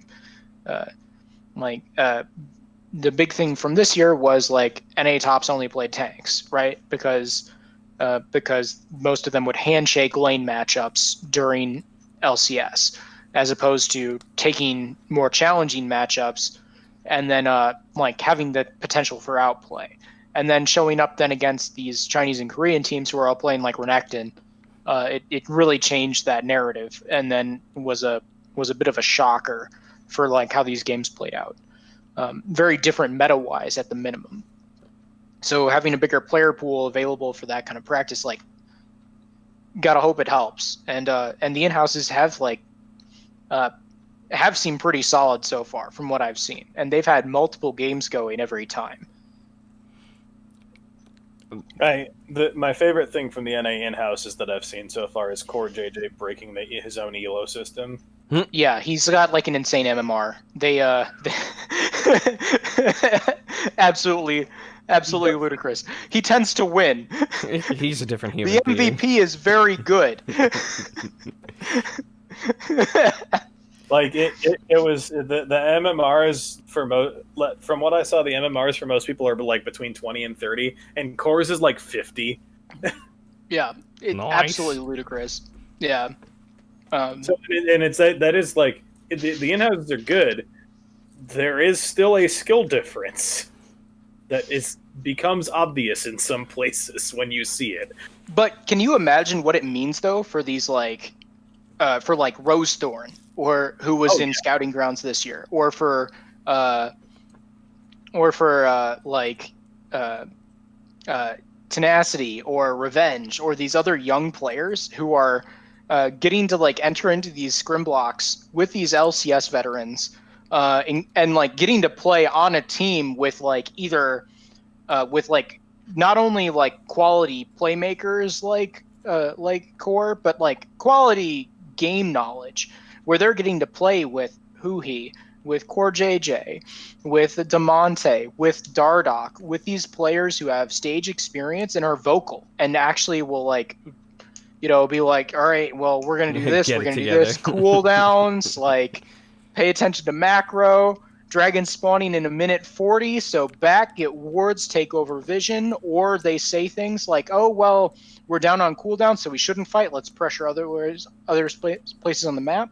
The big thing from this year was like NA tops only played tanks, right? Because most of them would handshake lane matchups during LCS, as opposed to taking more challenging matchups and then like having the potential for outplay, and then showing up then against these Chinese and Korean teams who are all playing like Renekton. It really changed that narrative, and then was a bit of a shocker for like how these games played out. Very different meta-wise at the minimum. So having a bigger player pool available for that kind of practice, like, gotta hope it helps. And the in-houses have seemed pretty solid so far from what I've seen, and they've had multiple games going every time. My favorite thing from the NA in-house is that I've seen so far is Core JJ breaking his own ELO system. Yeah, he's got like an insane MMR. They absolutely ludicrous. He tends to win. He's a different human The being. MVP is very good. Like it was the MMRs from what I saw, the MMRs for most people are like between 20 and 30, and Core's is like 50. Yeah, it's Nice. absolutely ludicrous. Yeah. So, and it's that is like the in-houses are good. There is still a skill difference that becomes obvious in some places when you see it. But can you imagine what it means though for these like for like Rosethorn, or who was in Scouting Grounds this year, or for Tenacity or Revenge, or these other young players who are getting to like enter into these scrim blocks with these LCS veterans, and like getting to play on a team with like either with like not only like quality playmakers like Core, but like quality game knowledge, where they're getting to play with Huhi, with Core JJ, with Damonte, with Dardoch, with these players who have stage experience and are vocal and actually will like, you know, be like, all right, well, we're going to do this. We're going to do this. Cooldowns, like pay attention to macro, dragon spawning in a minute 40. So back, get wards, take over vision, or they say things like, oh, well, we're down on cooldown, so we shouldn't fight. Let's pressure other places on the map.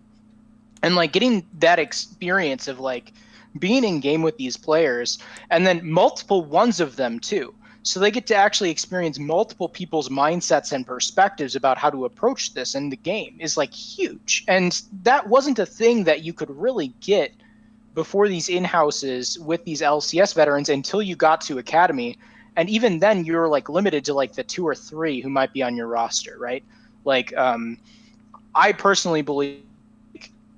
And like getting that experience of like being in game with these players, and then multiple ones of them too. So they get to actually experience multiple people's mindsets and perspectives about how to approach this in the game is like huge. And that wasn't a thing that you could really get before these in-houses with these LCS veterans until you got to Academy. And even then you're like limited to like the 2 or 3 who might be on your roster, right? Like, I personally believe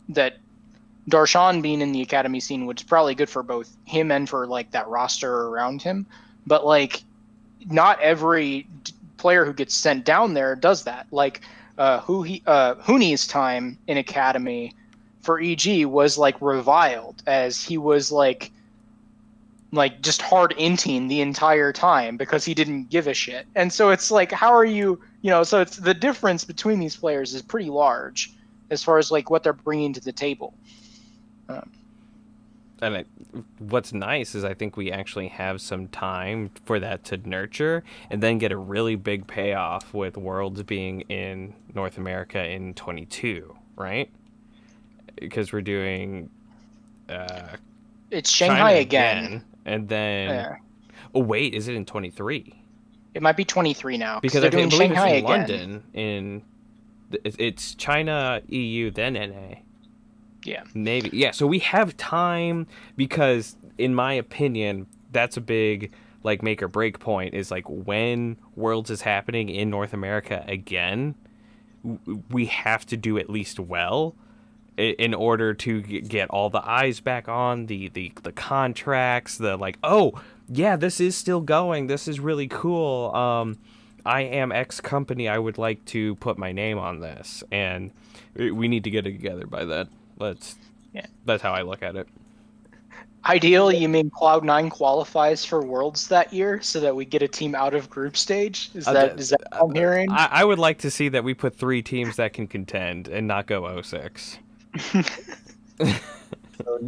that Darshan being in the Academy scene was probably good for both him and for like that roster around him. But like, not every player who gets sent down there does that. Like, Huni's time in Academy for EG was like reviled, as he was like just hard inting the entire time because he didn't give a shit. And so it's like, how are you know, so it's the difference between these players is pretty large as far as like what they're bringing to the table. And what's nice is I think we actually have some time for that to nurture and then get a really big payoff with Worlds being in North America in 22, right? Because we're doing it's Shanghai again. And then oh wait, is it in 23? It might be 23 now because they're doing Shanghai it's in again. London. It's China, EU, then NA. Yeah. Maybe. Yeah, so we have time, because in my opinion, that's a big like make or break point, is like when Worlds is happening in North America again, we have to do at least well in order to get all the eyes back on the contracts, the like, oh, yeah, this is still going. This is really cool. I am X company. I would like to put my name on this, and we need to get it together by then. That's how I look at it. Ideally, you mean Cloud9 qualifies for Worlds that year so that we get a team out of group stage? Is that what I'm hearing? I would like to see that we put 3 teams that can contend and not go 0-6.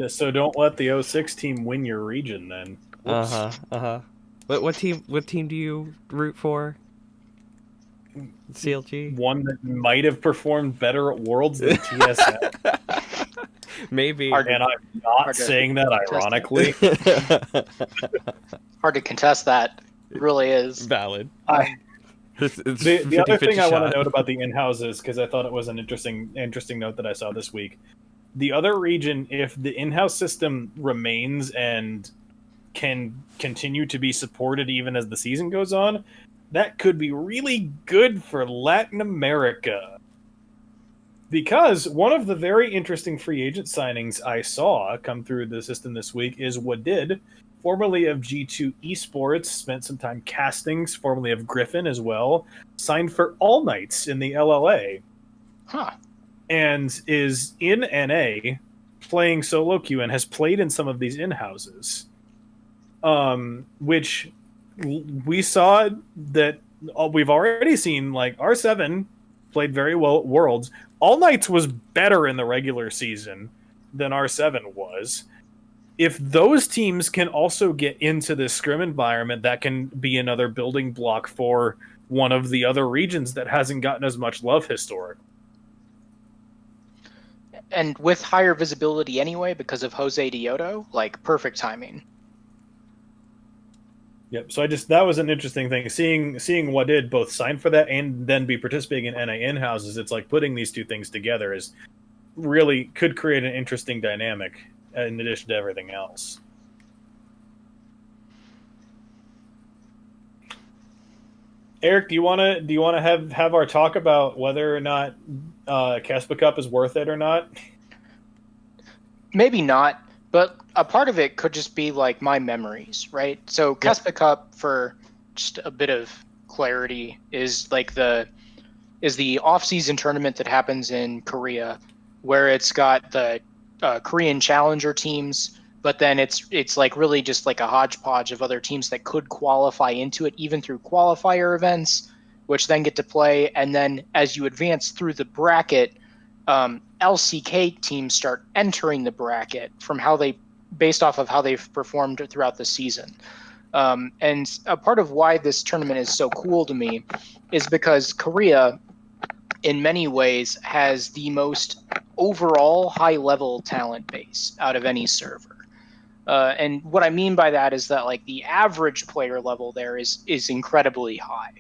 So don't let the 06 team win your region then. Whoops. What team do you root for? CLG? One that might have performed better at Worlds than TSM. Maybe. And I'm not saying that ironically. Hard to contest that. It really is. Valid. The other thing I want to note about the in-houses, because I thought it was an interesting note that I saw this week. The other region, if the in-house system remains and can continue to be supported even as the season goes on, that could be really good for Latin America. Because one of the very interesting free agent signings I saw come through the system this week is Wadid, formerly of G2 Esports, spent some time castings, formerly of Griffin as well, signed for All Knights in the LLA. Huh. And is in NA playing solo queue and has played in some of these in-houses. Which we saw that we've already seen, like R7 played very well at Worlds. All Knights was better in the regular season than R7 was. If those teams can also get into this scrim environment, that can be another building block for one of the other regions that hasn't gotten as much love historically. And with higher visibility anyway, because of Jose Dioto, like perfect timing. Yep. So that was an interesting thing. Seeing Wadid both sign for that and then be participating in NA in-houses, it's like putting these two things together is really could create an interesting dynamic in addition to everything else. Eric, do you want to have our talk about whether or not Kespa Cup is worth it or not? Maybe not, but a part of it could just be like my memories, right? So Kespa Cup, for just a bit of clarity, is like the off-season tournament that happens in Korea, where it's got the Korean challenger teams, but then it's like really just like a hodgepodge of other teams that could qualify into it, even through qualifier events, which then get to play. And then as you advance through the bracket, LCK teams start entering the bracket based off of how they've performed throughout the season. And a part of why this tournament is so cool to me is because Korea, in many ways, has the most overall high-level talent base out of any server. And what I mean by that is that like the average player level there is incredibly high.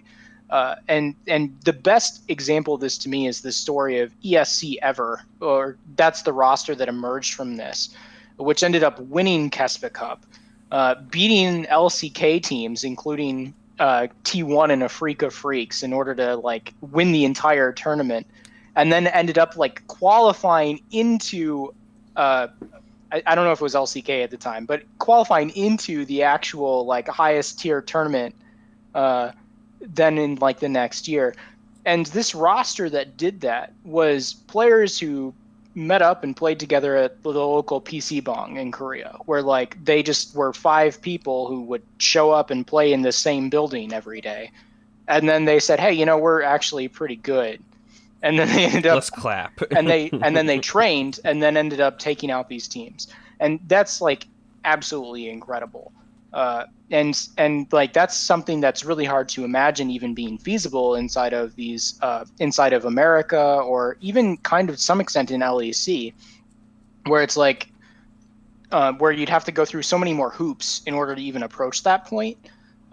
And the best example of this to me is the story of ESC Ever, or that's the roster that emerged from this, which ended up winning Kespa Cup, beating LCK teams, including T1 and Afrika Freaks, in order to like win the entire tournament, and then ended up like qualifying into I don't know if it was LCK at the time, but qualifying into the actual like highest tier tournament then in like the next year. And this roster that did that was players who met up and played together at the local PC Bong in Korea, where like they just were 5 people who would show up and play in the same building every day. And then they said, hey, we're actually pretty good. And then they ended up, let's clap. and then they trained and then ended up taking out these teams. And that's like absolutely incredible. And like that's something that's really hard to imagine even being feasible inside of these inside of America, or even kind of to some extent in LEC, where it's like where you'd have to go through so many more hoops in order to even approach that point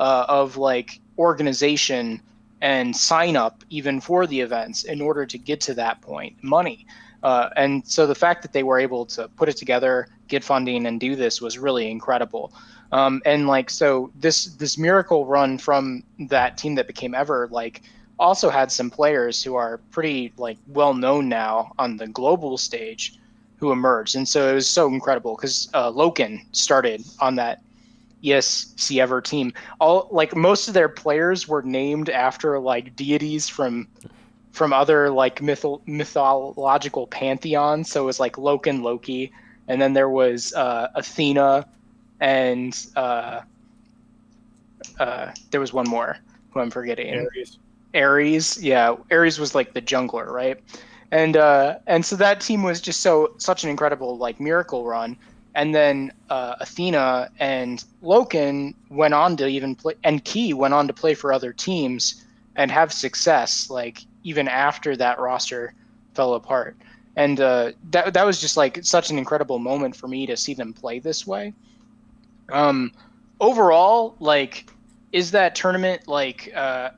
of like organization and sign up even for the events in order to get to that point, money. And so the fact that they were able to put it together, get funding, and do this was really incredible. And like, so this miracle run from that team that became Ever, like, also had some players who are pretty like well known now on the global stage who emerged. And so it was so incredible because Loken started on that ESC Ever team. All like most of their players were named after like deities from other like mythological pantheons. So it was like Loken Loki and then there was Athena, and there was one more who I'm forgetting. Ares. Yeah, Ares was like the jungler, right? And so that team was just such an incredible like miracle run. And then Athena and Loken went on to even play, and Key went on to play for other teams and have success, like even after that roster fell apart. And that was just like such an incredible moment for me to see them play this way. Overall, like, is that tournament like a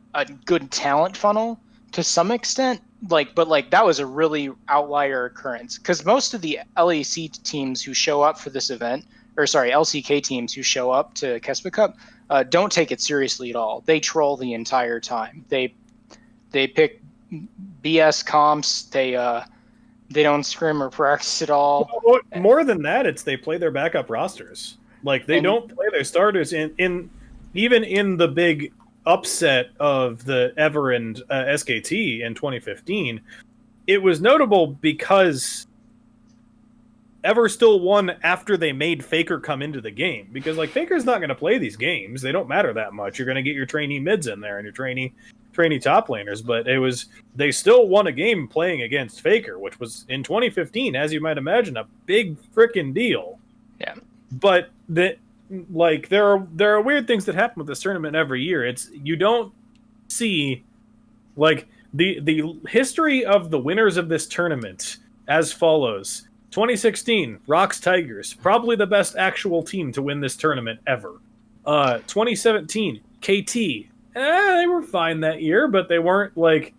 good talent funnel to some extent? Like, but like that was a really outlier occurrence because most of the LEC teams who show up for this event, or sorry, LCK teams who show up to Kespa Cup, don't take it seriously at all. They troll the entire time. They pick BS comps. They don't scrim or practice at all. Well, more than that, it's they play their backup rosters. Like they don't play their starters in even in the big upset of the Ever and SKT in 2015. It was notable because Ever still won after they made Faker come into the game, because like Faker's not going to play these games. They don't matter that much. You're going to get your trainee mids in there and your trainee top laners, but they still won a game playing against Faker, which was in 2015, as you might imagine, a big freaking deal. Yeah. But like there are weird things that happen with this tournament every year. It's you don't see like the history of the winners of this tournament as follows. 2016, Rocks Tigers, probably the best actual team to win this tournament ever. 2017, KT, they were fine that year, but they weren't like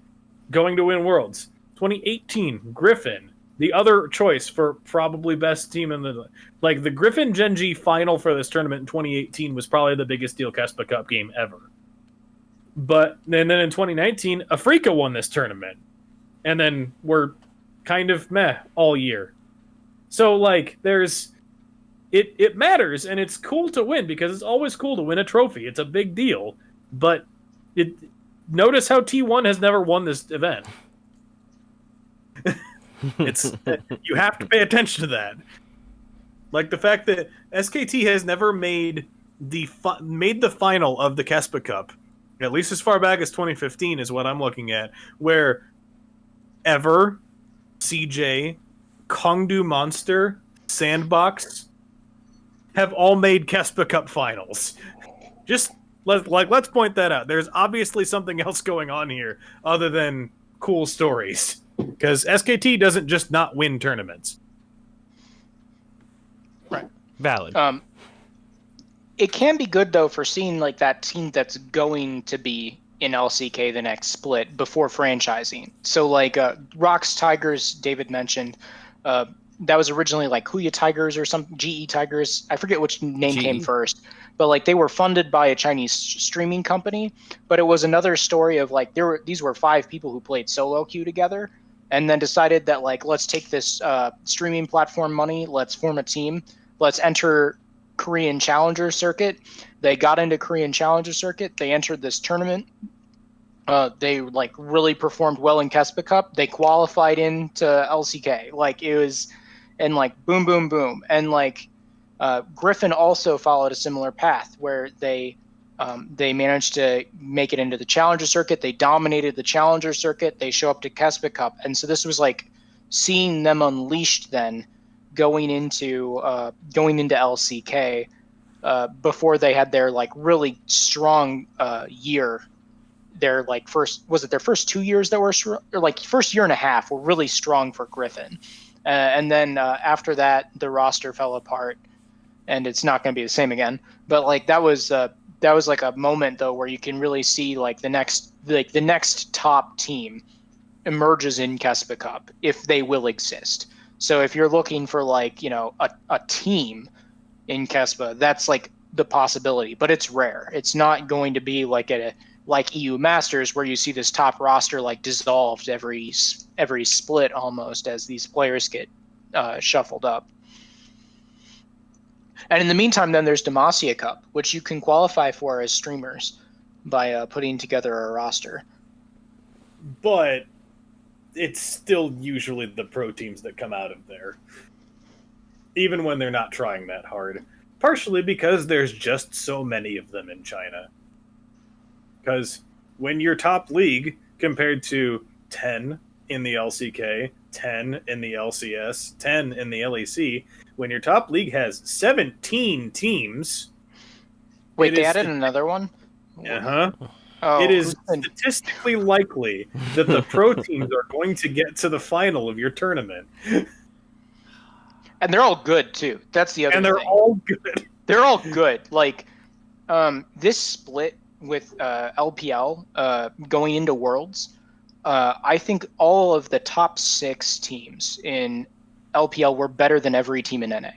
going to win Worlds. 2018, Griffin, the other choice for probably best team in the like the Griffin Genji final for this tournament in 2018 was probably the biggest deal Kespa Cup game ever. But and then in 2019, Afrika won this tournament, and then we're kind of meh all year. So like it matters, and it's cool to win because it's always cool to win a trophy. It's a big deal, but notice how T1 has never won this event. You have to pay attention to that. Like the fact that SKT has never made the final of the Kespa Cup, at least as far back as 2015 is what I'm looking at, where Ever, CJ, Kongdu Monster, Sandbox have all made Kespa Cup finals. Just let's point that out. There's obviously something else going on here other than cool stories, because SKT doesn't just not win tournaments. Right. Valid. It can be good though for seeing like that team that's going to be in LCK the next split before franchising. So like Rocks Tigers, David mentioned, that was originally like Huya Tigers or some GE Tigers. I forget which name came first, but like they were funded by a Chinese streaming company. But it was another story of like these were 5 people who played solo queue together, and then decided that like let's take this streaming platform money, let's form a team, let's enter Korean Challenger Circuit. They got into Korean Challenger Circuit. They entered this tournament. They like really performed well in Kespa Cup. They qualified into LCK. Like it was, and like boom, boom, boom. And like Griffin also followed a similar path where they managed to make it into the Challenger Circuit. They dominated the Challenger Circuit. They show up to Kespa Cup, and so this was like seeing them unleashed then going into LCK before they had their like really strong year. Their like their first 2 years that were or like first year and a half were really strong for Griffin, and then after that the roster fell apart, and it's not going to be the same again. But like that was like a moment though where you can really see like the next top team emerges in Kespa Cup if they will exist. So if you're looking for like a team in Kespa, that's like the possibility, but it's rare. It's not going to be like like EU Masters where you see this top roster like dissolved every split almost as these players get shuffled up. And in the meantime, then there's Demacia Cup, which you can qualify for as streamers by putting together a roster. But it's still usually the pro teams that come out of there. even when they're not trying that hard. Partially because there's just so many of them in China. Because when your top league compared to 10 in the LCK, 10 in the LCS, 10 in the LEC, when your top league has 17 teams. Wait, they added another one? Uh-huh. Oh, it is statistically likely that the pro teams are going to get to the final of your tournament. And they're all good, too. That's the other thing. And they're all good. They're all good. Like, this split with LPL going into Worlds, I think all of the top 6 teams in LPL were better than every team in NA.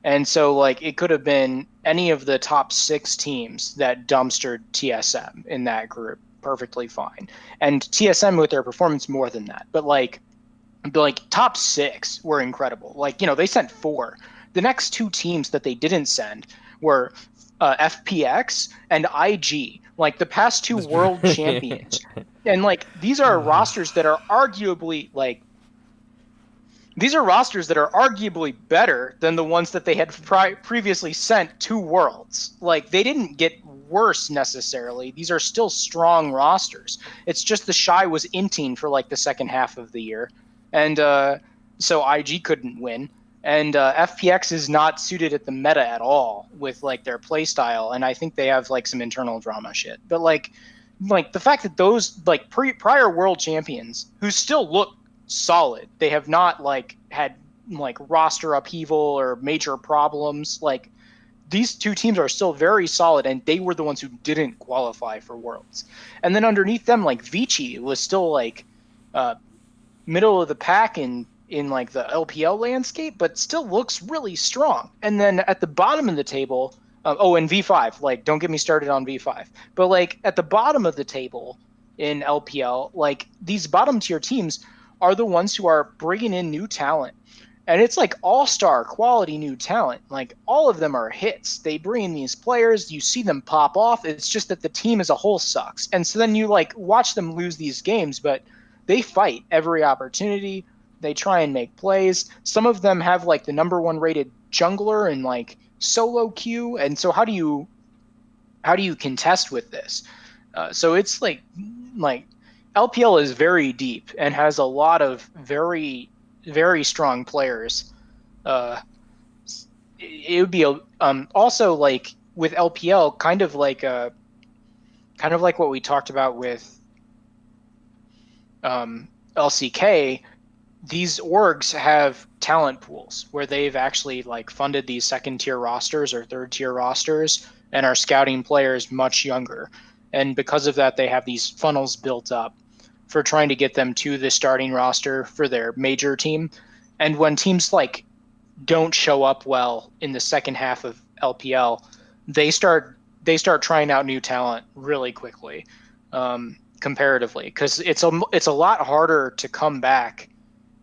And so, like, it could have been any of the top 6 teams that dumpstered TSM in that group perfectly fine. And TSM with their performance more than that. But, like top 6 were incredible. Like, you know, they sent 4. The next 2 teams that they didn't send were FPX and IG, like the past 2 world champions. And like these are rosters that are arguably better than the ones that they had previously sent to Worlds. Like, they didn't get worse necessarily. These are still strong rosters. It's just the Shy was inting for like the second half of the year. And so IG couldn't win. And FPX is not suited at the meta at all with like their play style. And I think they have like some internal drama shit. But like the fact that those like prior world champions who still look solid, they have not like had like roster upheaval or major problems. Like, these 2 teams are still very solid, and they were the ones who didn't qualify for Worlds. And then underneath them, like Vici was still like middle of the pack in like the LPL landscape, but still looks really strong. And then at the bottom of the table, and V5, like, don't get me started on V5, but like at the bottom of the table in LPL, like these bottom tier teams are the ones who are bringing in new talent. And it's like all-star quality new talent. Like, all of them are hits. They bring in these players, you see them pop off. It's just that the team as a whole sucks. And so then you like watch them lose these games, but they fight every opportunity. They try and make plays. Some of them have like the number 1 rated jungler and like solo queue. And so how do you contest with this? So it's like LPL is very deep and has a lot of very, very strong players. It would be also like with LPL, kind of like what we talked about with LCK. These orgs have talent pools where they've actually like funded these 2nd tier rosters or 3rd tier rosters and are scouting players much younger. And because of that, they have these funnels built up for trying to get them to the starting roster for their major team. And when teams like don't show up well in the second half of LPL, they start trying out new talent really quickly, comparatively, because it's a lot harder to come back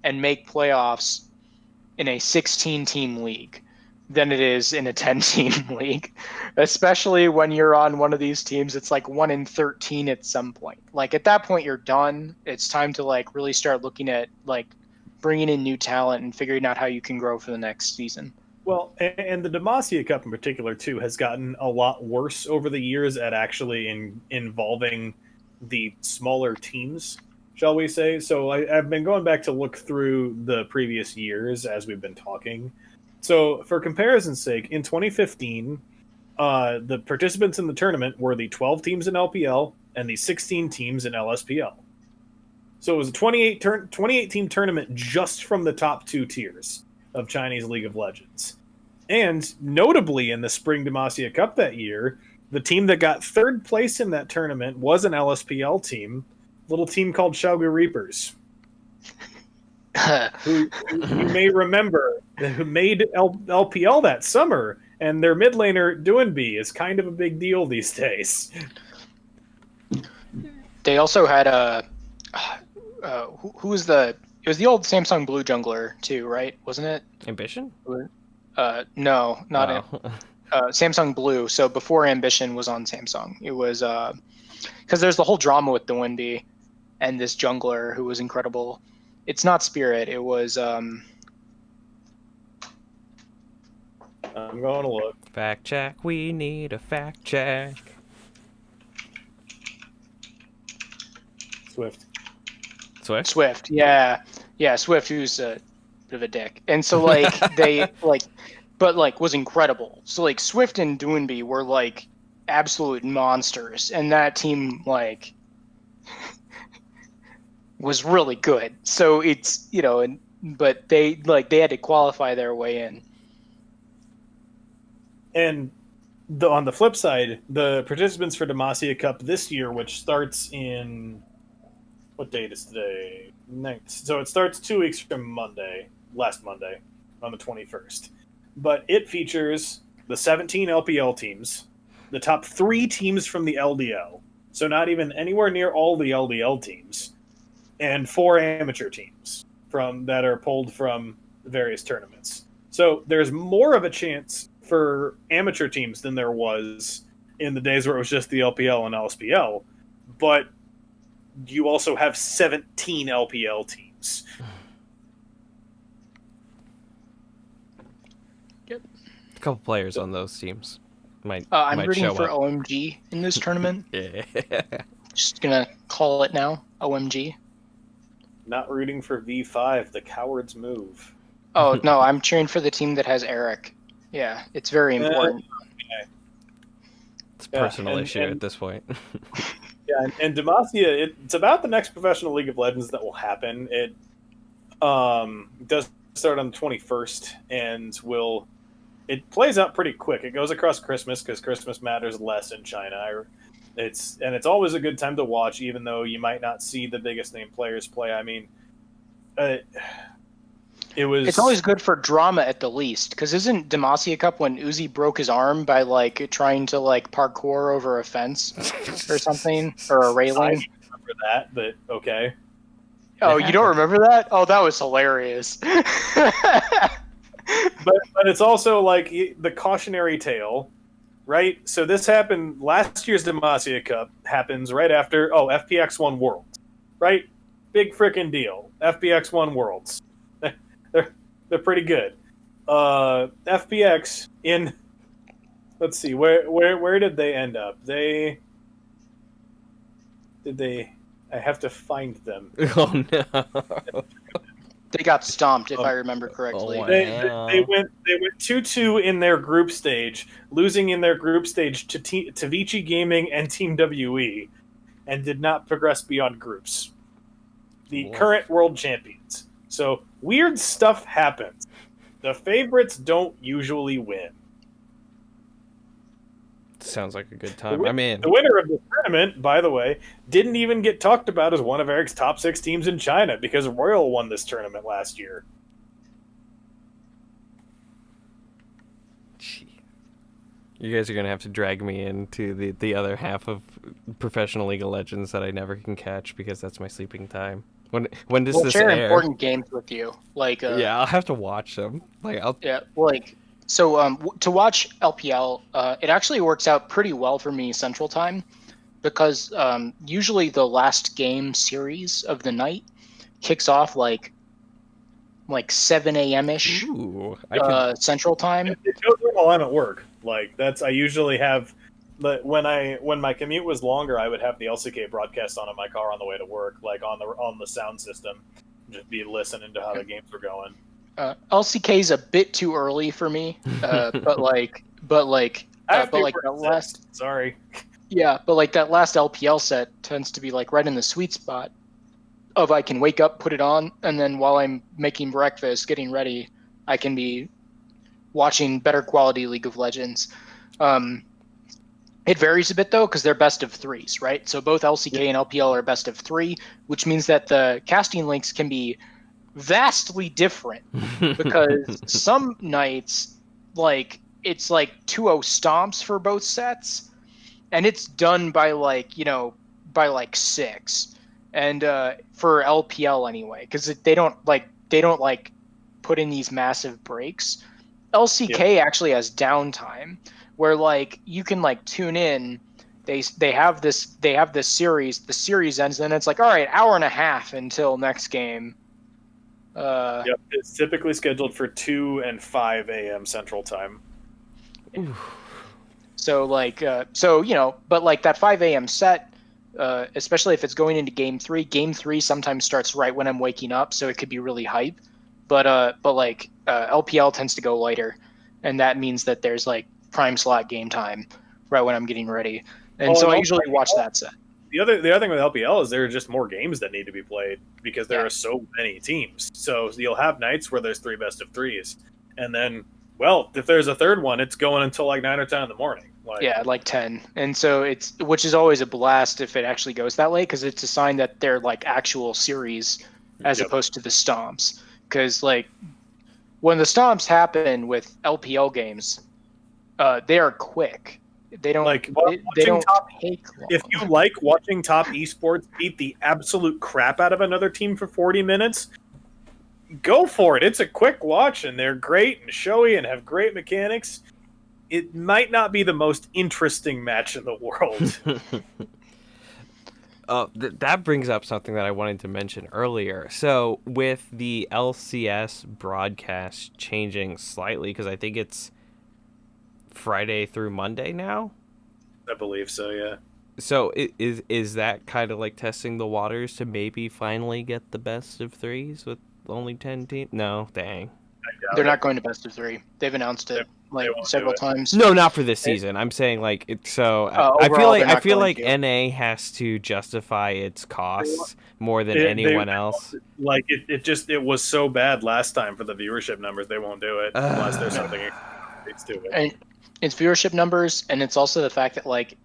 and make playoffs in a 16-team league than it is in a 10-team league, especially when you're on one of these teams. It's like 1 in 13 at some point. Like, at that point, you're done. It's time to like really start looking at like bringing in new talent and figuring out how you can grow for the next season. Well, and the Demacia Cup in particular too has gotten a lot worse over the years at actually involving the smaller teams, shall we say. So I've been going back to look through the previous years as we've been talking. So for comparison's sake, in 2015, the participants in the tournament were the 12 teams in LPL and the 16 teams in LSPL. So it was a 28-team tournament just from the top 2 tiers of Chinese League of Legends. And notably in the Spring Demacia Cup that year, the team that got 3rd place in that tournament was an LSPL team, a little team called Xiaogu Reapers. who you may remember, who made LPL that summer, and their mid laner Duanbi is kind of a big deal these days. They also had who was it was the old Samsung Blue jungler too, right? Wasn't it? Ambition? No, not it. Samsung Blue. So before Ambition was on Samsung, it was because there's the whole drama with the Winby and this jungler who was incredible. It's not Spirit. It was I'm going to look. Fact check. We need a fact check. Swift. Swift, yeah, Swift, who's a bit of a dick, and so like they like, but like was incredible. So like Swift and Doonby were like absolute monsters, and that team like was really good. So it's but they had to qualify their way in. And on the flip side, the participants for Demacia Cup this year, which starts in what date is today? Next. So it starts 2 weeks from Monday, last Monday, on the 21st. But it features the 17 LPL teams, the top 3 teams from the LDL, so not even anywhere near all the LDL teams, and 4 amateur teams that are pulled from various tournaments. So there's more of a chance for amateur teams than there was in the days where it was just the LPL and LSPL, but you also have 17 LPL teams. Yep. A couple players on those teams might. I'm might rooting show for up. OMG in this tournament. Yeah. Just gonna call it now, OMG. Not rooting for V5, the coward's move. Oh no, I'm cheering for the team that has Eric. Yeah, it's very important. It's a personal issue at this point. Yeah, and Demacia, it's about the next professional League of Legends that will happen. It does start on the 21st, and it plays out pretty quick. It goes across Christmas because Christmas matters less in China. It's always a good time to watch, even though you might not see the biggest name players play. I mean, it's always good for drama at the least, because isn't Demacia Cup when Uzi broke his arm by like trying to like parkour over a fence or something, or a railing? I don't remember that, but okay. Oh, you don't remember that? Oh, that was hilarious. but it's also like the cautionary tale, right? So this happened last year's Demacia Cup happens right after FPX won Worlds, right? Big freaking deal. FPX won Worlds. They're pretty good. FPX in, let's see, where did they end up? I have to find them. Oh no. They got stomped, if I remember correctly. Oh, wow. They went 2-2 in their group stage, losing in their group stage to Vici Gaming and Team WE, and did not progress beyond groups. The current world champions. So weird stuff happens. The favorites don't usually win. Sounds like a good time. I'm in. The winner of the tournament, by the way, didn't even get talked about as one of Eric's top 6 teams in China because Royal won this tournament last year. You guys are going to have to drag me into the other half of Professional League of Legends that I never can catch because that's my sleeping time. When does this share air? Important games with you, like yeah, I'll have to watch them. So to watch LPL, it actually works out pretty well for me Central Time, because usually the last game series of the night kicks off like 7 a.m. ish Central Time. It goes while I'm at work. Like I usually have. But when my commute was longer, I would have the LCK broadcast on in my car on the way to work, like on the sound system, just be listening to how the games were going. LCK is a bit too early for me, but that last sorry, yeah, but like that last LPL set tends to be like right in the sweet spot of I can wake up, put it on, and then while I'm making breakfast, getting ready, I can be watching better quality League of Legends. It varies a bit, though, because they're best of threes, right? So both LCK and LPL are best of 3, which means that the casting links can be vastly different because some nights, like, it's like 2-0 stomps for both sets, and it's done by, by 6. And for LPL anyway, because they don't put in these massive breaks. LCK actually has downtime, where like you can like tune in, they have this series, the series ends, and it's like, all right, hour and a half until next game. Yep, it's typically scheduled for 2 and 5 a.m. Central Time. So but like that 5 a.m. set, especially if it's going into game three. Game three sometimes starts right when I'm waking up, so it could be really hype. But LPL tends to go later, and that means that there's like prime slot game time right when I'm getting ready, and Well, so and I also, usually watch that set. the other thing with LPL is there are just more games that need to be played because there Yeah. are so many teams. So you'll have nights where there's 3 best of 3s, and then, well, if there's a third one, it's going until like 9 or 10 in the morning. Like, Yeah, like 10. And so which is always a blast if it actually goes that late, because it's a sign that they're like actual series as Yep. opposed to the stomps. Because like when the stomps happen with LPL games, they are quick. They don't like they watching don't top. take long. If you like watching top esports beat the absolute crap out of another team for 40 minutes, go for it. It's a quick watch, and they're great and showy and have great mechanics. It might not be the most interesting match in the world. That brings up something that I wanted to mention earlier. So, with the LCS broadcast changing slightly, because I think it's Friday through Monday now. I believe so, yeah. So, is that kind of like testing the waters to maybe finally get the best of threes with only 10 teams? No, dang. They're not going to best of three. They've announced it They like won't do several it. times. No, not for this season. I'm saying like it. So Overall, they're I not feel going like to. NA has to justify its costs more than They anyone else. like it was so bad last time for the viewership numbers. They won't do it unless there's Uh, something it's to it. And it's viewership numbers, and it's also the fact that like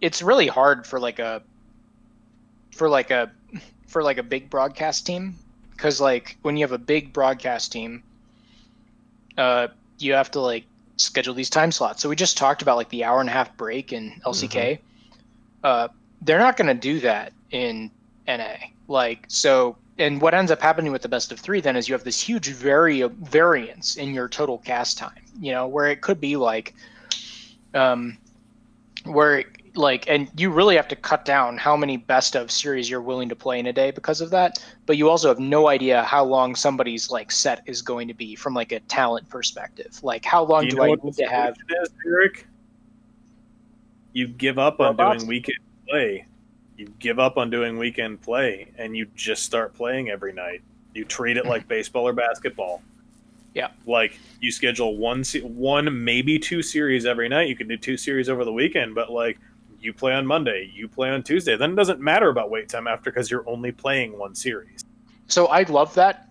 it's really hard for like a for like a for like a big broadcast team, because like when you have a big broadcast team, you have to like schedule these time slots. So we just talked about like the hour and a half break in LCK. They're not going to do that in NA. Like so, and what ends up happening with the best of three then is you have this huge variance in your total cast time. You know, where it could be like, where like, and you really have to cut down how many best of series you're willing to play in a day because of that. But you also have no idea how long somebody's like set is going to be from like a talent perspective. Like how long Do you do know I what the need to have? solution is, Eric? You give up on Robots? doing weekend play. You give up on doing weekend play, and you just start playing every night. You treat it like baseball or basketball. Yeah. Like you schedule one maybe 2 series every night. You can do 2 series over the weekend, but like you play on Monday, you play on Tuesday. Then it doesn't matter about wait time after because you're only playing one series. So I love that.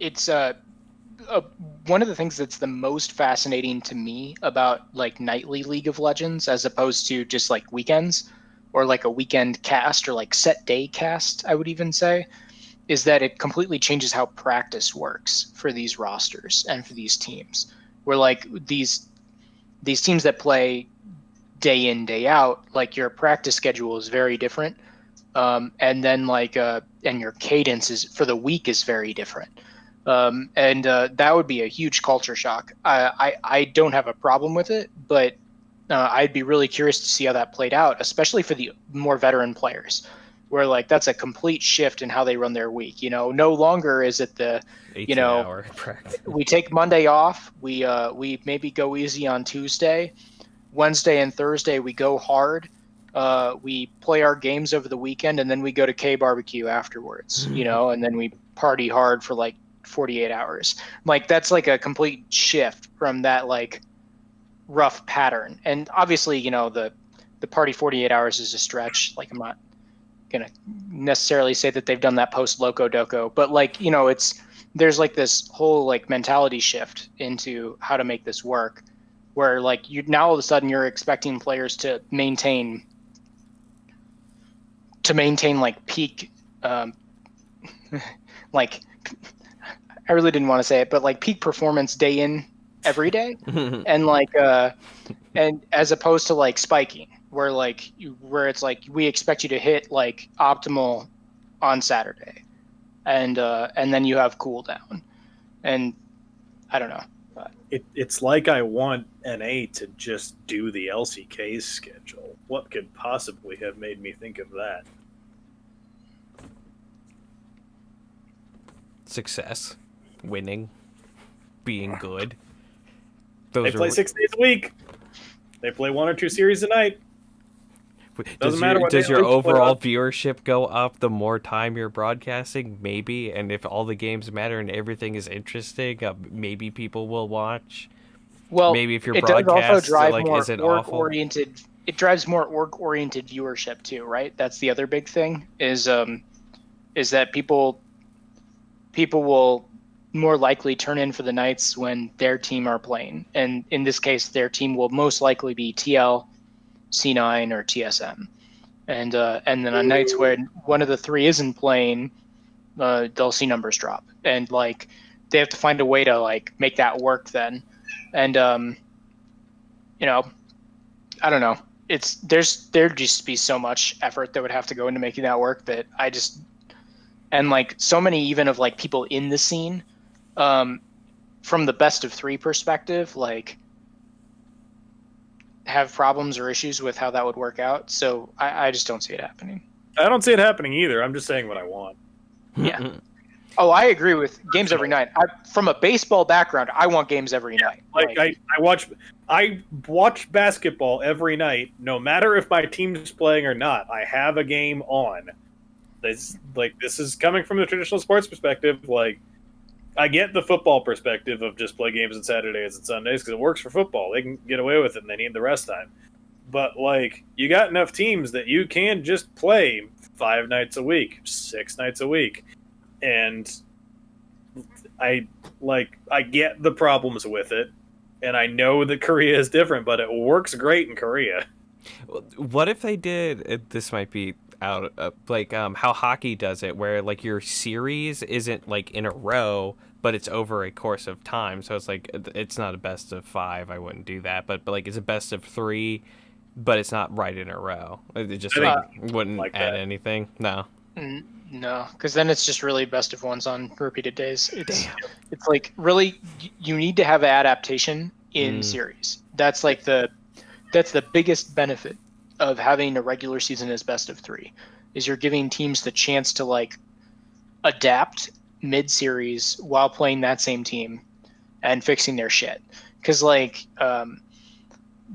It's one of the things that's the most fascinating to me about like nightly League of Legends as opposed to just like weekends or like a weekend cast or like set day cast, I would even say, is that it completely changes how practice works for these rosters and for these teams. Where like these teams that play day in day out, like your practice schedule is very different, and then like and your cadence is for the week is very different. And that would be a huge culture shock. I don't have a problem with it, but I'd be really curious to see how that played out, especially for the more veteran players, where like that's a complete shift in how they run their week. You know, no longer is it the, you know, 18-hour practice. we take Monday off, we maybe go easy on Tuesday, Wednesday and Thursday we go hard. We play our games over the weekend, and then we go to K barbecue afterwards. You know, and then we party hard for like 48 hours. Like that's like a complete shift from that like rough pattern. And obviously, you know, the party 48 hours is a stretch. Like I'm not gonna necessarily say that they've done that post Loco Doco, but like, you know, there's like this whole like mentality shift into how to make this work, where like you now all of a sudden you're expecting players to maintain like peak like I really didn't want to say it, but like peak performance day in every day, and like and as opposed to like spiking, where like where it's like we expect you to hit like optimal on Saturday, and then you have cooldown, and I don't know. It's like I want NA to just do the LCK's schedule. What could possibly have made me think of that? Success, winning, being good. They play 6 days a week. They play 1 or 2 series a night. Doesn't matter what does day your of the week you play overall on. viewership go up the more time you're broadcasting? Maybe, and if all the games matter and everything is interesting, maybe people will watch. Well, Maybe if your it does also broadcast drive like more isn't awful. org-oriented. It drives more org-oriented viewership too, right? That's the other big thing is that people will more likely turn in for the nights when their team are playing, and in this case, their team will most likely be TL, C9, or TSM, and then on nights when one of the three isn't playing, they'll see numbers drop, and like they have to find a way to like make that work then, and you know, I don't know. There'd just be so much effort that would have to go into making that work that I just and like so many even of like people in the scene, from the best of 3 perspective, like have problems or issues with how that would work out. So I just don't see it happening. I don't see it happening either. I'm just saying what I want. Yeah. Oh, I agree with games every night. From a baseball background, I want games every night. Like I watch basketball every night, no matter if my team's playing or not. I have a game on. This is coming from the traditional sports perspective. Like, I get the football perspective of just play games on Saturdays and Sundays because it works for football. They can get away with it and they need the rest time. But like, you got enough teams that you can just play 5 nights a week, 6 nights a week. And I get the problems with it, and I know that Korea is different, but it works great in Korea. What if they did? This might be out like how hockey does it, where like your series isn't like in a row, but it's over a course of time. So it's like it's not a best of 5. I wouldn't do that, but like it's a best of 3, but it's not right in a row. It just wouldn't like add that. anything. No. No, because then it's just really best of ones on repeated days. It's like really you need to have adaptation in series. That's the biggest benefit of having a regular season as best of 3, is you're giving teams the chance to like adapt mid-series while playing that same team and fixing their shit. Because like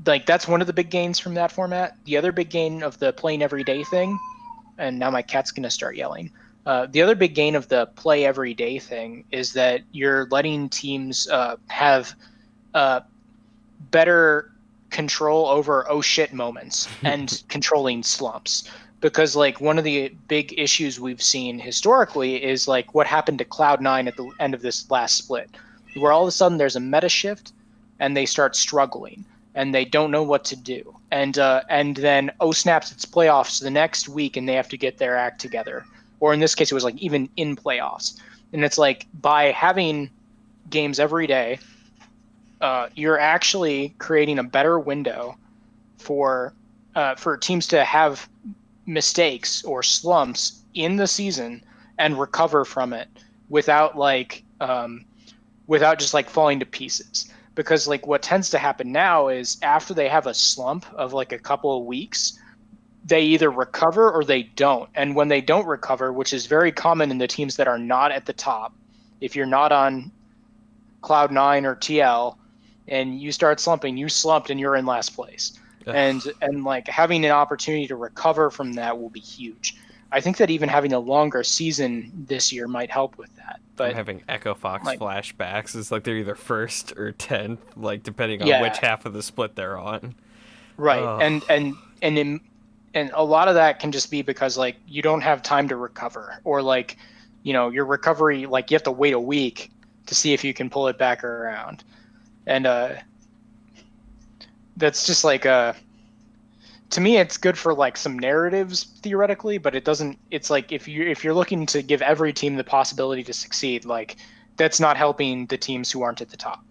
that's one of the big gains from that format. The other big gain of the playing every day thing, and now my cat's going to start yelling. The other big gain of the play every day thing is that you're letting teams have better control over oh shit moments and controlling slumps. Because like one of the big issues we've seen historically is like what happened to Cloud9 at the end of this last split, where all of a sudden there's a meta shift and they start struggling and they don't know what to do. And then snaps, it's playoffs the next week and they have to get their act together. Or in this case, it was like even in playoffs. And it's like by having games every day, you're actually creating a better window for teams to have mistakes or slumps in the season and recover from it without just like falling to pieces. Because like what tends to happen now is after they have a slump of like a couple of weeks, they either recover or they don't. And when they don't recover, which is very common in the teams that are not at the top, if you're not on Cloud9 or TL and you start slumping, you slumped and you're in last place. And like having an opportunity to recover from that will be huge. I think that even having a longer season this year might help with that. But I'm having Echo Fox like, flashbacks. It's like they're either first or 10th, like depending on Yeah. which half of the split they're on. right. Oh. And a lot of that can just be because like you don't have time to recover, or like, you know, your recovery, like you have to wait a week to see if you can pull it back around. And that's just like to me it's good for like some narratives theoretically, but it doesn't. It's like if you're looking to give every team the possibility to succeed, like that's not helping the teams who aren't at the top.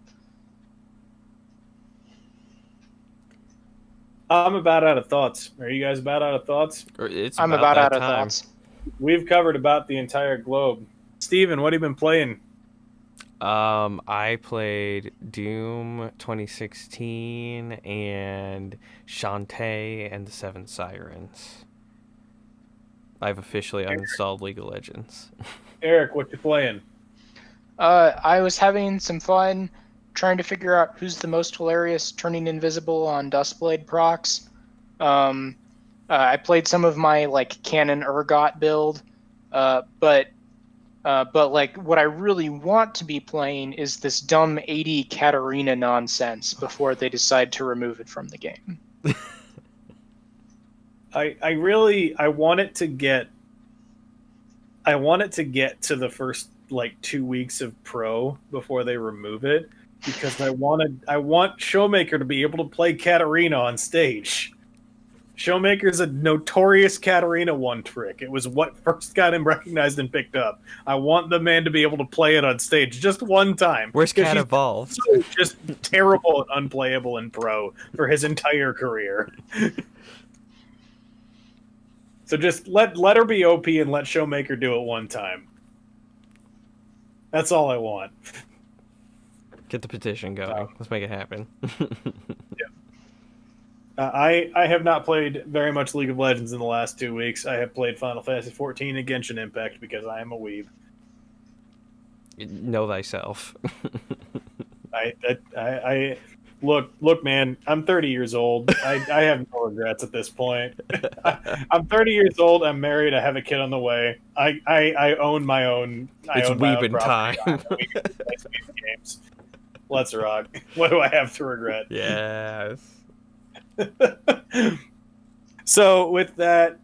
I'm about out of thoughts. Are you guys about out of thoughts? I'm about that out of time. thoughts. We've covered about the entire globe. Steven, what have you been playing? I played Doom 2016 and Shantae and the Seven Sirens. I've officially uninstalled League of Legends. Eric, what you playing? I was having some fun trying to figure out who's the most hilarious turning invisible on Dustblade procs. I played some of my like Canon Urgot build, but like what I really want to be playing is this dumb 80 Katarina nonsense before they decide to remove it from the game. I want it to get to the first like 2 weeks of pro before they remove it, because I want Showmaker to be able to play Katarina on stage. Showmaker's a notorious Katarina one trick. It was what first got him recognized and picked up. I want the man to be able to play it on stage just one time. Where's Cat Evolved? So just terrible and unplayable in pro for his entire career. So just let her be OP and let Showmaker do it one time. That's all I want. Get the petition going. Let's make it happen. Yeah. I have not played very much League of Legends in the last 2 weeks. I have played Final Fantasy XIV and Genshin Impact because I am a weeb. Know thyself. I look, man. I'm 30 years old. I have no regrets at this point. I'm 30 years old. I'm married. I have a kid on the way. I own my own. It's weebing time. Games. Let's rock. What do I have to regret? Yes. So with that,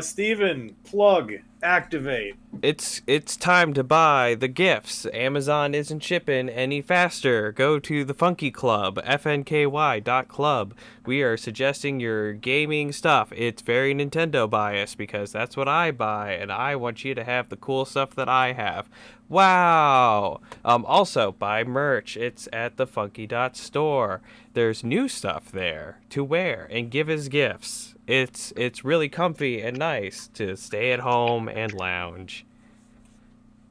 Steven, plug, activate. It's time to buy the gifts. Amazon isn't shipping any faster. Go to the Funky Club, FNKY.club. We are suggesting your gaming stuff. It's very Nintendo biased because that's what I buy, and I want you to have the cool stuff that I have. Wow. Also, buy merch. It's at the Funky.store. There's new stuff there to wear and give as gifts. It's really comfy and nice to stay at home and lounge.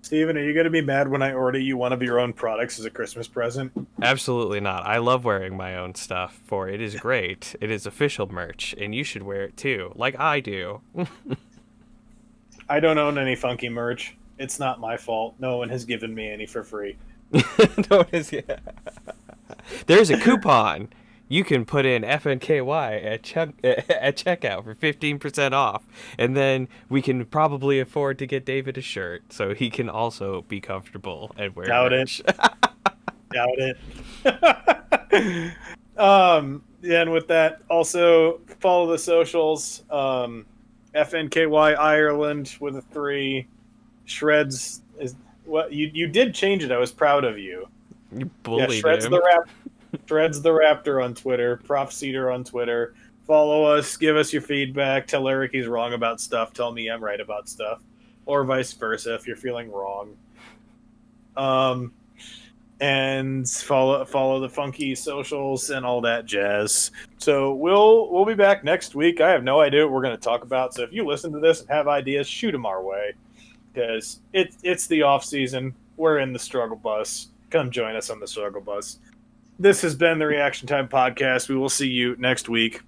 Steven, are you going to be mad when I order you one of your own products as a Christmas present? Absolutely not. I love wearing my own stuff, for it is great. It is official merch, and you should wear it too, like I do. I don't own any Funky merch. It's not my fault. No one has given me any for free. No, there's a coupon. You can put in FNKY at checkout for 15% off, and then we can probably afford to get David a shirt so he can also be comfortable and wear merch. Doubt it. Yeah, and with that, also follow the socials. FNKY Ireland with a 3. Shreds is what you did change it. I was proud of you. You bullied Shreds him. Shreds the Raptor on Twitter, Prof Cedar on Twitter. Follow us, give us your feedback, tell Eric he's wrong about stuff, tell me I'm right about stuff, or vice versa if you're feeling wrong. And follow the Funky socials and all that jazz. So we'll be back next week. I have no idea what we're going to talk about. So if you listen to this and have ideas, shoot them our way, because it's the off season. We're in the struggle bus. Come join us on the struggle bus. This has been the Reaction Time Podcast. We will see you next week.